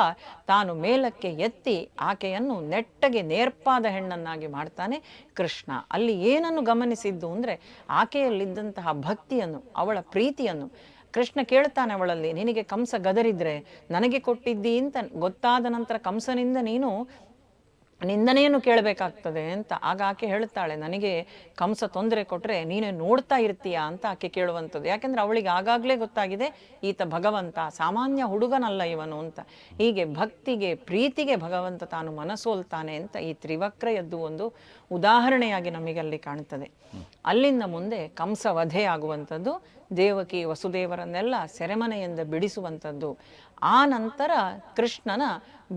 ತಾನು ಮೇಲಕ್ಕೆ ಎತ್ತಿ ಆಕೆಯನ್ನು ನೆಟ್ಟಗೆ ನೇರ್ಪಾದ ಹೆಣ್ಣನ್ನಾಗಿ ಮಾಡ್ತಾನೆ ಕೃಷ್ಣ. ಅಲ್ಲಿ ಏನನ್ನು ಗಮನಿಸಿದ್ದು ಅಂದರೆ ಆಕೆಯಲ್ಲಿದ್ದಂತಹ ಭಕ್ತಿಯನ್ನು, ಅವಳ ಪ್ರೀತಿಯನ್ನು. ಕೃಷ್ಣ ಕೇಳ್ತಾನೆ ಅವಳಲ್ಲಿ, ನಿನಗೆ ಕಂಸ ಗದರಿದ್ರೆ ನನಗೆ ಕೊಟ್ಟಿದ್ದಿ ಅಂತ ಗೊತ್ತಾದ ನಂತರ ಕಂಸನಿಂದ ನೀನು ನಿಂದನೆಯನ್ನು ಕೇಳಬೇಕಾಗ್ತದೆ ಅಂತ. ಆಗ ಆಕೆ ಹೇಳ್ತಾಳೆ, ನನಗೆ ಕಂಸ ತೊಂದರೆ ಕೊಟ್ಟರೆ ನೀನೇ ನೋಡ್ತಾ ಇರ್ತೀಯಾ ಅಂತ ಆಕೆ ಕೇಳುವಂಥದ್ದು. ಯಾಕೆಂದರೆ ಅವಳಿಗೆ ಆಗಾಗಲೇ ಗೊತ್ತಾಗಿದೆ ಈತ ಭಗವಂತ ಸಾಮಾನ್ಯ ಹುಡುಗನಲ್ಲ ಇವನು ಅಂತ. ಹೀಗೆ ಭಕ್ತಿಗೆ ಪ್ರೀತಿಗೆ ಭಗವಂತ ತಾನು ಮನಸೋಲ್ತಾನೆ ಅಂತ ಈ ತ್ರಿವಕ್ರೆಯದ್ದು ಒಂದು ಉದಾಹರಣೆಯಾಗಿ ನಮಗಲ್ಲಿ ಕಾಣುತ್ತದೆ. ಅಲ್ಲಿಂದ ಮುಂದೆ ಕಂಸ ವಧೆ ಆಗುವಂಥದ್ದು, ದೇವಕಿ ವಸುದೇವರನ್ನೆಲ್ಲ ಸೆರೆಮನೆಯಿಂದ ಬಿಡಿಸುವಂಥದ್ದು. ಆ ನಂತರ ಕೃಷ್ಣನ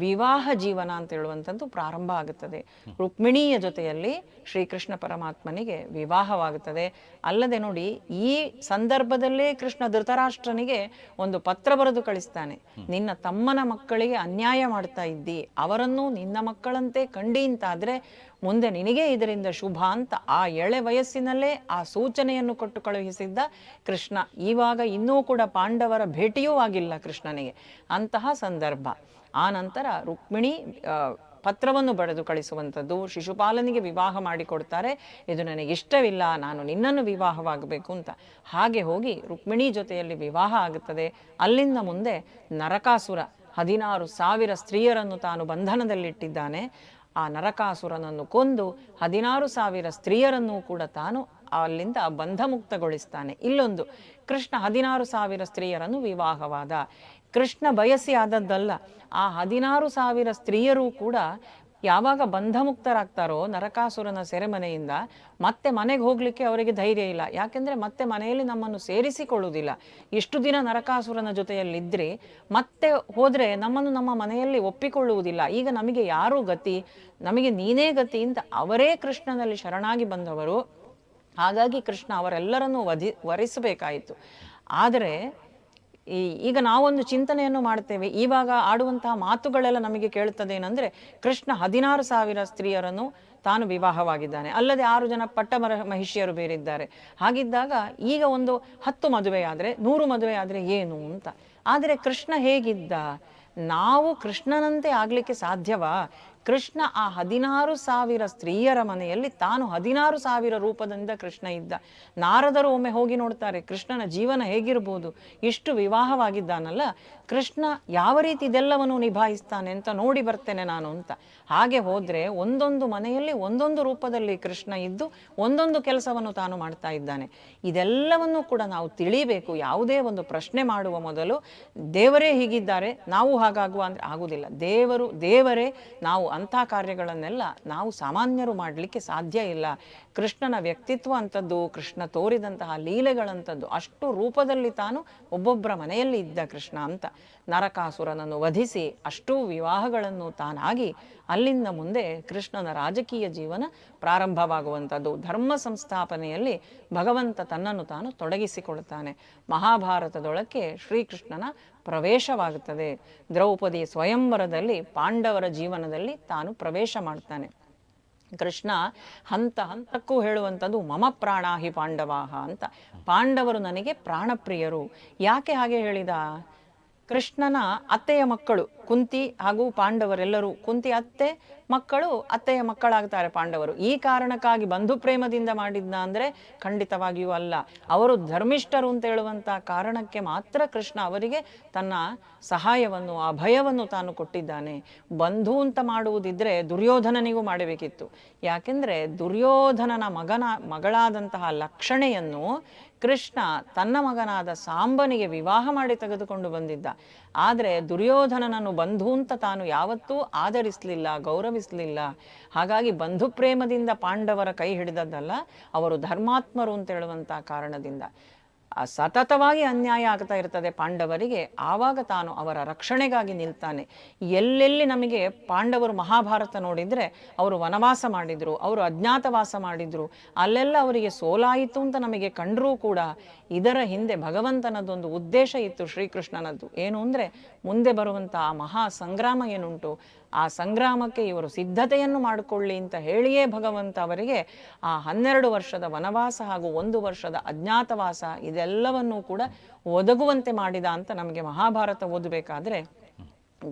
ವಿವಾಹ ಜೀವನ ಅಂತ ಹೇಳುವಂಥದ್ದು ಪ್ರಾರಂಭ ಆಗುತ್ತದೆ. ರುಕ್ಮಿಣಿಯ ಜೊತೆಯಲ್ಲಿ ಶ್ರೀಕೃಷ್ಣ ಪರಮಾತ್ಮನಿಗೆ ವಿವಾಹವಾಗುತ್ತದೆ. ಅಲ್ಲದೆ ನೋಡಿ, ಈ ಸಂದರ್ಭದಲ್ಲೇ ಕೃಷ್ಣ ಧೃತರಾಷ್ಟ್ರನಿಗೆ ಒಂದು ಪತ್ರ ಬರೆದು ಕಳಿಸ್ತಾನೆ. ನಿನ್ನ ತಮ್ಮನ ಮಕ್ಕಳಿಗೆ ಅನ್ಯಾಯ ಮಾಡ್ತಾ ಇದ್ದಿ, ಅವರನ್ನು ನಿನ್ನ ಮಕ್ಕಳಂತೆ ಕಂಡಿ ಅಂತಾದ್ರೆ ಮುಂದೆ ನಿನಗೆ ಇದರಿಂದ ಶುಭ ಅಂತ ಆ ಎಳೆ ವಯಸ್ಸಿನಲ್ಲೇ ಆ ಸೂಚನೆಯನ್ನು ಕೊಟ್ಟು ಕಳುಹಿಸಿದ್ದ ಕೃಷ್ಣ. ಇವಾಗ ಇನ್ನೂ ಕೂಡ ಪಾಂಡವರ ಭೇಟಿಯೂ ಆಗಿಲ್ಲ ಕೃಷ್ಣನಿಗೆ. ಅಂತಹ ಸಂದರ್ಭ. ಆ ನಂತರ ರುಕ್ಮಿಣಿ ಪತ್ರವನ್ನು ಬರೆದು ಕಳಿಸುವಂಥದ್ದು. ಶಿಶುಪಾಲನಿಗೆ ವಿವಾಹ ಮಾಡಿಕೊಡ್ತಾರೆ. ಇದು ನನಗೆ ಇಷ್ಟವಿಲ್ಲ, ನಾನು ನಿನ್ನನ್ನು ವಿವಾಹವಾಗಬೇಕು ಅಂತ. ಹಾಗೆ ಹೋಗಿ ರುಕ್ಮಿಣಿ ಜೊತೆಯಲ್ಲಿ ವಿವಾಹ ಆಗುತ್ತದೆ. ಅಲ್ಲಿಂದ ಮುಂದೆ ನರಕಾಸುರ 16,000 ಸ್ತ್ರೀಯರನ್ನು ತಾನು ಬಂಧನದಲ್ಲಿಟ್ಟಿದ್ದಾನೆ. ಆ ನರಕಾಸುರನನ್ನು ಕೊಂದು 16,000 ಸ್ತ್ರೀಯರನ್ನು ಕೂಡ ತಾನು ಅಲ್ಲಿಂದ ಬಂಧಮುಕ್ತಗೊಳಿಸ್ತಾನೆ. ಇಲ್ಲೊಂದು ಕೃಷ್ಣ 16,000 ಸ್ತ್ರೀಯರನ್ನು ವಿವಾಹವಾದ. ಕೃಷ್ಣ ಬಯಸಿ ಆದದ್ದಲ್ಲ. ಆ 16,000 ಸ್ತ್ರೀಯರು ಕೂಡ ಯಾವಾಗ ಬಂಧಮುಕ್ತರಾಗ್ತಾರೋ ನರಕಾಸುರನ ಸೆರೆಮನೆಯಿಂದ, ಮತ್ತೆ ಮನೆಗೆ ಹೋಗ್ಲಿಕ್ಕೆ ಅವರಿಗೆ ಧೈರ್ಯ ಇಲ್ಲ. ಯಾಕೆಂದ್ರೆ ಮತ್ತೆ ಮನೆಯಲ್ಲಿ ನಮ್ಮನ್ನು ಸೇರಿಸಿಕೊಳ್ಳುವುದಿಲ್ಲ. ಇಷ್ಟು ದಿನ ನರಕಾಸುರನ ಜೊತೆಯಲ್ಲಿದ್ದರೆ ಮತ್ತೆ ಹೋದ್ರೆ ನಮ್ಮನ್ನು ನಮ್ಮ ಮನೆಯಲ್ಲಿ ಒಪ್ಪಿಕೊಳ್ಳುವುದಿಲ್ಲ. ಈಗ ನಮಗೆ ಯಾರು ಗತಿ, ನಮಗೆ ನೀನೇ ಗತಿ ಅಂತ ಅವರೇ ಕೃಷ್ಣನಲ್ಲಿ ಶರಣಾಗಿ ಬಂದವರು. ಹಾಗಾಗಿ ಕೃಷ್ಣ ಅವರೆಲ್ಲರನ್ನೂ ವರಿಸಬೇಕಾಯಿತು. ಆದರೆ ಈಗ ನಾವೊಂದು ಚಿಂತನೆಯನ್ನು ಮಾಡ್ತೇವೆ. ಇವಾಗ ಆಡುವಂತಹ ಮಾತುಗಳೆಲ್ಲ ನಮಗೆ ಕೇಳುತ್ತದೆ ಏನಂದ್ರೆ, ಕೃಷ್ಣ 16,000 ಸ್ತ್ರೀಯರನ್ನು ತಾನು ವಿವಾಹವಾಗಿದ್ದಾನೆ, ಅಲ್ಲದೆ 6 ಜನ ಪಟ್ಟ ಮಹಿಷಿಯರು ಬೇರಿದ್ದಾರೆ. ಹಾಗಿದ್ದಾಗ ಈಗ ಒಂದು 10 ಮದುವೆ ಆದರೆ 100 ಮದುವೆ ಆದರೆ ಏನು ಅಂತ. ಆದರೆ ಕೃಷ್ಣ ಹೇಗಿದ್ದ? ನಾವು ಕೃಷ್ಣನಂತೆ ಆಗ್ಲಿಕ್ಕೆ ಸಾಧ್ಯವಾ? ಕೃಷ್ಣ ಆ 16,000 ಸ್ತ್ರೀಯರ ಮನೆಯಲ್ಲಿ ತಾನು 16,000 ರೂಪದಿಂದ ಕೃಷ್ಣ ಇದ್ದ. ನಾರದರು ಒಮ್ಮೆ ಹೋಗಿ ನೋಡ್ತಾರೆ, ಕೃಷ್ಣನ ಜೀವನ ಹೇಗಿರ್ಬೋದು, ಇಷ್ಟು ವಿವಾಹವಾಗಿದ್ದಾನಲ್ಲ, ಕೃಷ್ಣ ಯಾವ ರೀತಿ ಇದೆಲ್ಲವನ್ನು ನಿಭಾಯಿಸ್ತಾನೆ ಅಂತ ನೋಡಿ ಬರ್ತೇನೆ ನಾನು ಅಂತ. ಹಾಗೆ ಹೋದ್ರೆ ಒಂದೊಂದು ಮನೆಯಲ್ಲಿ ಒಂದೊಂದು ರೂಪದಲ್ಲಿ ಕೃಷ್ಣ ಇದ್ದು ಒಂದೊಂದು ಕೆಲಸವನ್ನು ತಾನು ಮಾಡ್ತಾ ಇದ್ದಾನೆ. ಇದೆಲ್ಲವನ್ನು ಕೂಡ ನಾವು ತಿಳಿಬೇಕು. ಯಾವುದೇ ಒಂದು ಪ್ರಶ್ನೆ ಮಾಡುವ ಮೊದಲು ದೇವರೇ ಹೀಗಿದ್ದಾರೆ ನಾವು ಹಾಗಾಗುವ ಅಂದ್ರೆ ಆಗುವುದಿಲ್ಲ. ದೇವರೇ ನಾವು ಅಂಥ ಕಾರ್ಯಗಳನ್ನೆಲ್ಲ ನಾವು ಸಾಮಾನ್ಯರು ಮಾಡಲಿಕ್ಕೆ ಸಾಧ್ಯ ಇಲ್ಲ. ಕೃಷ್ಣನ ವ್ಯಕ್ತಿತ್ವ ಅಂಥದ್ದು, ಕೃಷ್ಣ ತೋರಿದಂತಹ ಲೀಲೆಗಳಂಥದ್ದು, ಅಷ್ಟು ರೂಪದಲ್ಲಿ ತಾನು ಒಬ್ಬೊಬ್ಬರ ಮನೆಯಲ್ಲಿ ಇದ್ದ ಕೃಷ್ಣ ಅಂತ. ನರಕಾಸುರನನ್ನು ವಧಿಸಿ ಅಷ್ಟೂ ವಿವಾಹಗಳನ್ನು ತಾನಾಗಿ ಅಲ್ಲಿಂದ ಮುಂದೆ ಕೃಷ್ಣನ ರಾಜಕೀಯ ಜೀವನ ಪ್ರಾರಂಭವಾಗುವಂಥದ್ದು. ಧರ್ಮ ಸಂಸ್ಥಾಪನೆಯಲ್ಲಿ ಭಗವಂತ ತನ್ನನ್ನು ತಾನು ತೊಡಗಿಸಿಕೊಳ್ತಾನೆ. ಮಹಾಭಾರತದೊಳಕ್ಕೆ ಶ್ರೀಕೃಷ್ಣನ ಪ್ರವೇಶವಾಗುತ್ತದೆ. ದ್ರೌಪದಿ ಸ್ವಯಂವರದಲ್ಲಿ ಪಾಂಡವರ ಜೀವನದಲ್ಲಿ ತಾನು ಪ್ರವೇಶ ಮಾಡ್ತಾನೆ. ಕೃಷ್ಣ ಹಂತ ಹಂತಕ್ಕೂ ಹೇಳುವಂಥದ್ದು ಮಮ ಪ್ರಾಣಾಹಿ ಪಾಂಡವಾಹ ಅಂತ. ಪಾಂಡವರು ನನಗೆ ಪ್ರಾಣಪ್ರಿಯರು. ಯಾಕೆ ಹಾಗೆ ಹೇಳಿದ? ಕೃಷ್ಣನ ಅತ್ತೆಯ ಮಕ್ಕಳು ಕುಂತಿ ಹಾಗೂ ಪಾಂಡವರೆಲ್ಲರೂ, ಕುಂತಿ ಅತ್ತೆ ಮಕ್ಕಳು ಅತ್ತೆಯ ಮಕ್ಕಳಾಗ್ತಾರೆ ಪಾಂಡವರು. ಈ ಕಾರಣಕ್ಕಾಗಿ ಬಂಧು ಪ್ರೇಮದಿಂದ ಮಾಡಿದ್ನ ಅಂದರೆ ಖಂಡಿತವಾಗಿಯೂ ಅಲ್ಲ. ಅವರು ಧರ್ಮಿಷ್ಠರು ಅಂತ ಹೇಳುವಂಥ ಕಾರಣಕ್ಕೆ ಮಾತ್ರ ಕೃಷ್ಣ ಅವರಿಗೆ ತನ್ನ ಸಹಾಯವನ್ನು, ಅಭಯವನ್ನು ತಾನು ಕೊಟ್ಟಿದ್ದಾನೆ. ಬಂಧು ಅಂತ ಮಾಡುವುದಿದ್ರೆ ದುರ್ಯೋಧನನಿಗೂ ಮಾಡಬೇಕಿತ್ತು. ಯಾಕೆಂದರೆ ದುರ್ಯೋಧನನ ಮಗಳಾದಂತಹ ಲಕ್ಷಣೆಯನ್ನು ಕೃಷ್ಣ ತನ್ನ ಮಗನಾದ ಸಾಂಬನಿಗೆ ವಿವಾಹ ಮಾಡಿ ತೆಗೆದುಕೊಂಡು ಬಂದಿದ್ದ. ಆದರೆ ದುರ್ಯೋಧನನನ್ನು ಬಂಧು ಅಂತ ತಾನು ಯಾವತ್ತೂ ಆಧರಿಸಲಿಲ್ಲ, ಗೌರವಿಸಲಿಲ್ಲ. ಹಾಗಾಗಿ ಬಂಧು ಪ್ರೇಮದಿಂದ ಪಾಂಡವರ ಕೈ ಹಿಡಿದದ್ದಲ್ಲ, ಅವರು ಧರ್ಮಾತ್ಮರು ಅಂತ ಹೇಳುವಂಥ ಕಾರಣದಿಂದ. ಸತತವಾಗಿ ಅನ್ಯಾಯ ಆಗ್ತಾ ಇರ್ತದೆ ಪಾಂಡವರಿಗೆ. ಆವಾಗ ತಾನು ಅವರ ರಕ್ಷಣೆಗಾಗಿ ನಿಲ್ತಾನೆ. ಎಲ್ಲೆಲ್ಲಿ ನಮಗೆ ಪಾಂಡವರು ಮಹಾಭಾರತ ನೋಡಿದರೆ ಅವರು ವನವಾಸ ಮಾಡಿದರು, ಅವರು ಅಜ್ಞಾತವಾಸ ಮಾಡಿದರು, ಅಲ್ಲೆಲ್ಲ ಅವರಿಗೆ ಸೋಲಾಯಿತು ಅಂತ ನಮಗೆ ಕಂಡರೂ ಕೂಡ ಇದರ ಹಿಂದೆ ಭಗವಂತನದೊಂದು ಉದ್ದೇಶ ಇತ್ತು, ಶ್ರೀಕೃಷ್ಣನದ್ದು. ಏನು ಅಂದರೆ ಮುಂದೆ ಬರುವಂಥ ಆ ಮಹಾ ಸಂಗ್ರಾಮ ಏನುಂಟು, ಆ ಸಂಗ್ರಾಮಕ್ಕೆ ಇವರು ಸಿದ್ಧತೆಯನ್ನು ಮಾಡಿಕೊಳ್ಳಿ ಅಂತ ಹೇಳಿಯೇ ಭಗವಂತ ಅವರಿಗೆ ಆ 12 ವರ್ಷದ ವನವಾಸ ಹಾಗೂ 1 ವರ್ಷದ ಅಜ್ಞಾತವಾಸ ಇದೆಲ್ಲವನ್ನೂ ಕೂಡ ಒದಗುವಂತೆ ಮಾಡಿದ ಅಂತ ನಮಗೆ ಮಹಾಭಾರತ ಓದಬೇಕಾದ್ರೆ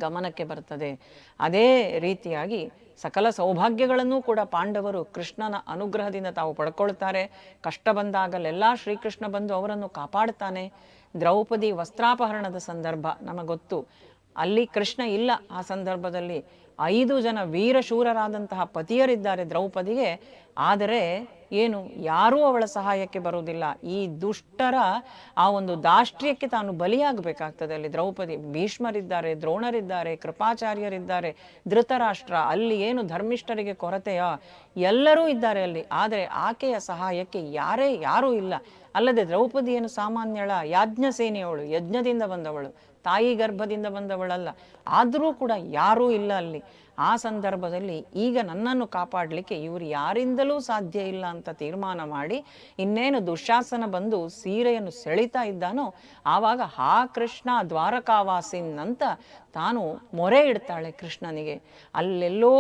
ಗಮನಕ್ಕೆ ಬರ್ತದೆ. ಅದೇ ರೀತಿಯಾಗಿ ಸಕಲ ಸೌಭಾಗ್ಯಗಳನ್ನೂ ಕೂಡ ಪಾಂಡವರು ಕೃಷ್ಣನ ಅನುಗ್ರಹದಿಂದ ತಾವು ಪಡ್ಕೊಳ್ತಾರೆ. ಕಷ್ಟ ಬಂದಾಗಲೆಲ್ಲ ಶ್ರೀಕೃಷ್ಣ ಬಂದು ಅವರನ್ನು ಕಾಪಾಡ್ತಾನೆ. ದ್ರೌಪದಿ ವಸ್ತ್ರಾಪಹರಣದ ಸಂದರ್ಭ ನಮಗೊತ್ತು. ಅಲ್ಲಿ ಕೃಷ್ಣ ಇಲ್ಲ. ಆ ಸಂದರ್ಭದಲ್ಲಿ 5 ಜನ ವೀರಶೂರರಾದಂತಹ ಪತಿಯರಿದ್ದಾರೆ ದ್ರೌಪದಿಗೆ. ಆದರೆ ಏನು, ಯಾರೂ ಅವಳ ಸಹಾಯಕ್ಕೆ ಬರುವುದಿಲ್ಲ. ಈ ದುಷ್ಟರ ಆ ಒಂದು ದಾಷ್ಟ್ರ್ಯಕ್ಕೆ ತಾನು ಬಲಿಯಾಗಬೇಕಾಗ್ತದೆ. ಅಲ್ಲಿ ದ್ರೌಪದಿ, ಭೀಷ್ಮರಿದ್ದಾರೆ, ದ್ರೋಣರಿದ್ದಾರೆ, ಕೃಪಾಚಾರ್ಯರಿದ್ದಾರೆ, ಧೃತರಾಷ್ಟ್ರ, ಅಲ್ಲಿ ಏನು ಧರ್ಮಿಷ್ಠರಿಗೆ ಕೊರತೆಯ, ಎಲ್ಲರೂ ಇದ್ದಾರೆ ಅಲ್ಲಿ. ಆದರೆ ಆಕೆಯ ಸಹಾಯಕ್ಕೆ ಯಾರೂ ಇಲ್ಲ. ಅಲ್ಲದೆ ದ್ರೌಪದಿ ಏನು ಸಾಮಾನ್ಯಳ, ಯಾಜ್ಞಸೇನೆಯವಳು, ಯಜ್ಞದಿಂದ ಬಂದವಳು, ತಾಯಿ ಗರ್ಭದಿಂದ ಬಂದವಳಲ್ಲ. ಆದರೂ ಕೂಡ ಯಾರೂ ಇಲ್ಲ ಅಲ್ಲಿ. ಆ ಸಂದರ್ಭದಲ್ಲಿ ಈಗ ನನ್ನನ್ನು ಕಾಪಾಡಲಿಕ್ಕೆ ಇವರು ಯಾರಿಂದಲೂ ಸಾಧ್ಯ ಇಲ್ಲ ಅಂತ ತೀರ್ಮಾನ ಮಾಡಿ, ಇನ್ನೇನು ದುಶ್ಯಾಸನ ಬಂದು ಸೀರೆಯನ್ನು ಸೆಳಿತಾ ಇದ್ದಾನೋ ಆವಾಗ ಹಾ ಕೃಷ್ಣ ದ್ವಾರಕಾವಾಸಿನ್ ಅಂತ ತಾನು ಮೊರೆ ಇಡ್ತಾಳೆ ಕೃಷ್ಣನಿಗೆ. ಅಲ್ಲೆಲ್ಲೋ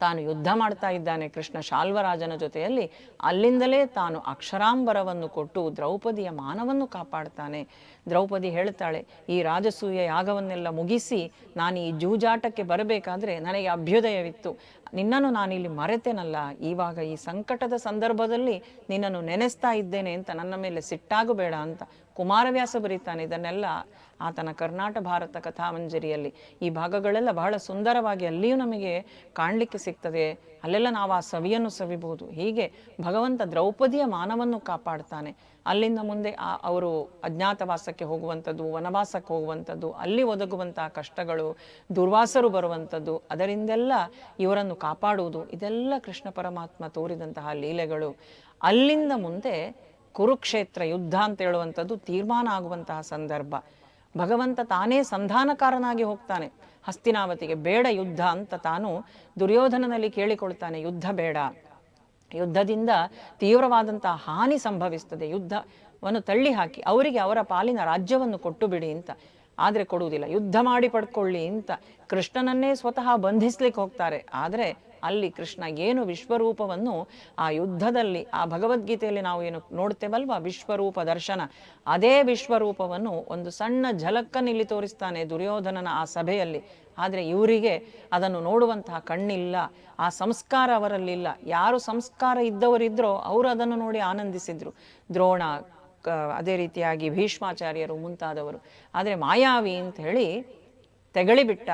ತಾನು ಯುದ್ಧ ಮಾಡ್ತಾ ಇದ್ದಾನೆ ಕೃಷ್ಣ ಶಾಲ್ವರಾಜನ ಜೊತೆಯಲ್ಲಿ. ಅಲ್ಲಿಂದಲೇ ತಾನು ಅಕ್ಷರಾಂಬರವನ್ನು ಕೊಟ್ಟು ದ್ರೌಪದಿಯ ಮಾನವನ್ನು ಕಾಪಾಡ್ತಾನೆ. ದ್ರೌಪದಿ ಹೇಳ್ತಾಳೆ, ಈ ರಾಜಸೂಯ ಯಾಗವನ್ನೆಲ್ಲ ಮುಗಿಸಿ ನಾನು ಈ ಜೂಜಾಟಕ್ಕೆ ಬರಬೇಕಾದ್ರೆ ನನಗೆ ಅಭ್ಯುದಯವಿತ್ತು. ನಿನ್ನನ್ನು ನಾನಿಲ್ಲಿ ಮರೆತೇನಲ್ಲ, ಇವಾಗ ಈ ಸಂಕಟದ ಸಂದರ್ಭದಲ್ಲಿ ನಿನ್ನನ್ನು ನೆನೆಸ್ತಾ ಇದ್ದೇನೆ ಅಂತ ನನ್ನ ಮೇಲೆ ಸಿಟ್ಟಾಗಬೇಡ ಅಂತ ಕುಮಾರವ್ಯಾಸ ಬರೀತಾನೆ. ಇದನ್ನೆಲ್ಲ ಆತನ ಕರ್ನಾಟ ಭಾರತ ಕಥಾಮಂಜರಿಯಲ್ಲಿ ಈ ಭಾಗಗಳೆಲ್ಲ ಬಹಳ ಸುಂದರವಾಗಿ ಅಲ್ಲಿಯೂ ನಮಗೆ ಕಾಣಲಿಕ್ಕೆ ಸಿಗ್ತದೆ. ಅಲ್ಲೆಲ್ಲ ನಾವು ಆ ಸವಿಯನ್ನು ಸವಿಬಹುದು. ಹೀಗೆ ಭಗವಂತ ದ್ರೌಪದಿಯ ಮಾನವನ್ನು ಕಾಪಾಡ್ತಾನೆ. ಅಲ್ಲಿಂದ ಮುಂದೆ ಅವರು ಅಜ್ಞಾತವಾಸಕ್ಕೆ ಹೋಗುವಂಥದ್ದು, ವನವಾಸಕ್ಕೆ ಹೋಗುವಂಥದ್ದು, ಅಲ್ಲಿ ಒದಗುವಂತಹ ಕಷ್ಟಗಳು, ದುರ್ವಾಸರು ಬರುವಂಥದ್ದು, ಅದರಿಂದೆಲ್ಲ ಇವರನ್ನು ಕಾಪಾಡುವುದು, ಇದೆಲ್ಲ ಕೃಷ್ಣ ಪರಮಾತ್ಮ ತೋರಿದಂತಹ ಲೀಲೆಗಳು. ಅಲ್ಲಿಂದ ಮುಂದೆ ಕುರುಕ್ಷೇತ್ರ ಯುದ್ಧ ಅಂತ ಹೇಳುವಂಥದ್ದು ತೀರ್ಮಾನ ಆಗುವಂತಹ ಸಂದರ್ಭ. ಭಗವಂತ ತಾನೇ ಸಂಧಾನಕಾರನಾಗಿ ಹೋಗ್ತಾನೆ ಹಸ್ತಿನಾವತಿಗೆ. ಬೇಡ ಯುದ್ಧ ಅಂತ ತಾನು ದುರ್ಯೋಧನನಲ್ಲಿ ಕೇಳಿಕೊಳ್ತಾನೆ, ಯುದ್ಧ ಬೇಡ, ಯುದ್ಧದಿಂದ ತೀವ್ರವಾದಂತಹ ಹಾನಿ ಸಂಭವಿಸ್ತದೆ, ಯುದ್ಧವನ್ನು ತಳ್ಳಿ ಹಾಕಿ ಅವರಿಗೆ ಅವರ ಪಾಲಿನ ರಾಜ್ಯವನ್ನು ಕೊಟ್ಟು ಬಿಡಿ ಅಂತ. ಆದರೆ ಕೊಡುವುದಿಲ್ಲ, ಯುದ್ಧ ಮಾಡಿ ಪಡ್ಕೊಳ್ಳಿ ಅಂತ ಕೃಷ್ಣನನ್ನೇ ಸ್ವತಃ ಬಂಧಿಸ್ಲಿಕ್ಕೆ ಹೋಗ್ತಾರೆ. ಆದರೆ ಅಲ್ಲಿ ಕೃಷ್ಣ ಏನು ವಿಶ್ವರೂಪವನ್ನು ಆ ಯುದ್ಧದಲ್ಲಿ, ಆ ಭಗವದ್ಗೀತೆಯಲ್ಲಿ ನಾವು ಏನು ನೋಡ್ತೇವಲ್ವ ವಿಶ್ವರೂಪ ದರ್ಶನ, ಅದೇ ವಿಶ್ವರೂಪವನ್ನು ಒಂದು ಸಣ್ಣ ಝಲಕ್ಕನ್ನು ಇಲ್ಲಿ ತೋರಿಸ್ತಾನೆ ದುರ್ಯೋಧನನ ಆ ಸಭೆಯಲ್ಲಿ. ಆದರೆ ಇವರಿಗೆ ಅದನ್ನು ನೋಡುವಂತಹ ಕಣ್ಣಿಲ್ಲ, ಆ ಸಂಸ್ಕಾರ ಅವರಲ್ಲಿಲ್ಲ. ಯಾರು ಸಂಸ್ಕಾರ ಇದ್ದವರಿದ್ರೋ ಅವರು ಅದನ್ನು ನೋಡಿ ಆನಂದಿಸಿದ್ರು. ದ್ರೋಣ, ಅದೇ ರೀತಿಯಾಗಿ ಭೀಷ್ಮಾಚಾರ್ಯರು ಮುಂತಾದವರು. ಆದರೆ ಮಾಯಾವಿ ಅಂತ ಹೇಳಿ ತೆಗಳಿಬಿಟ್ಟ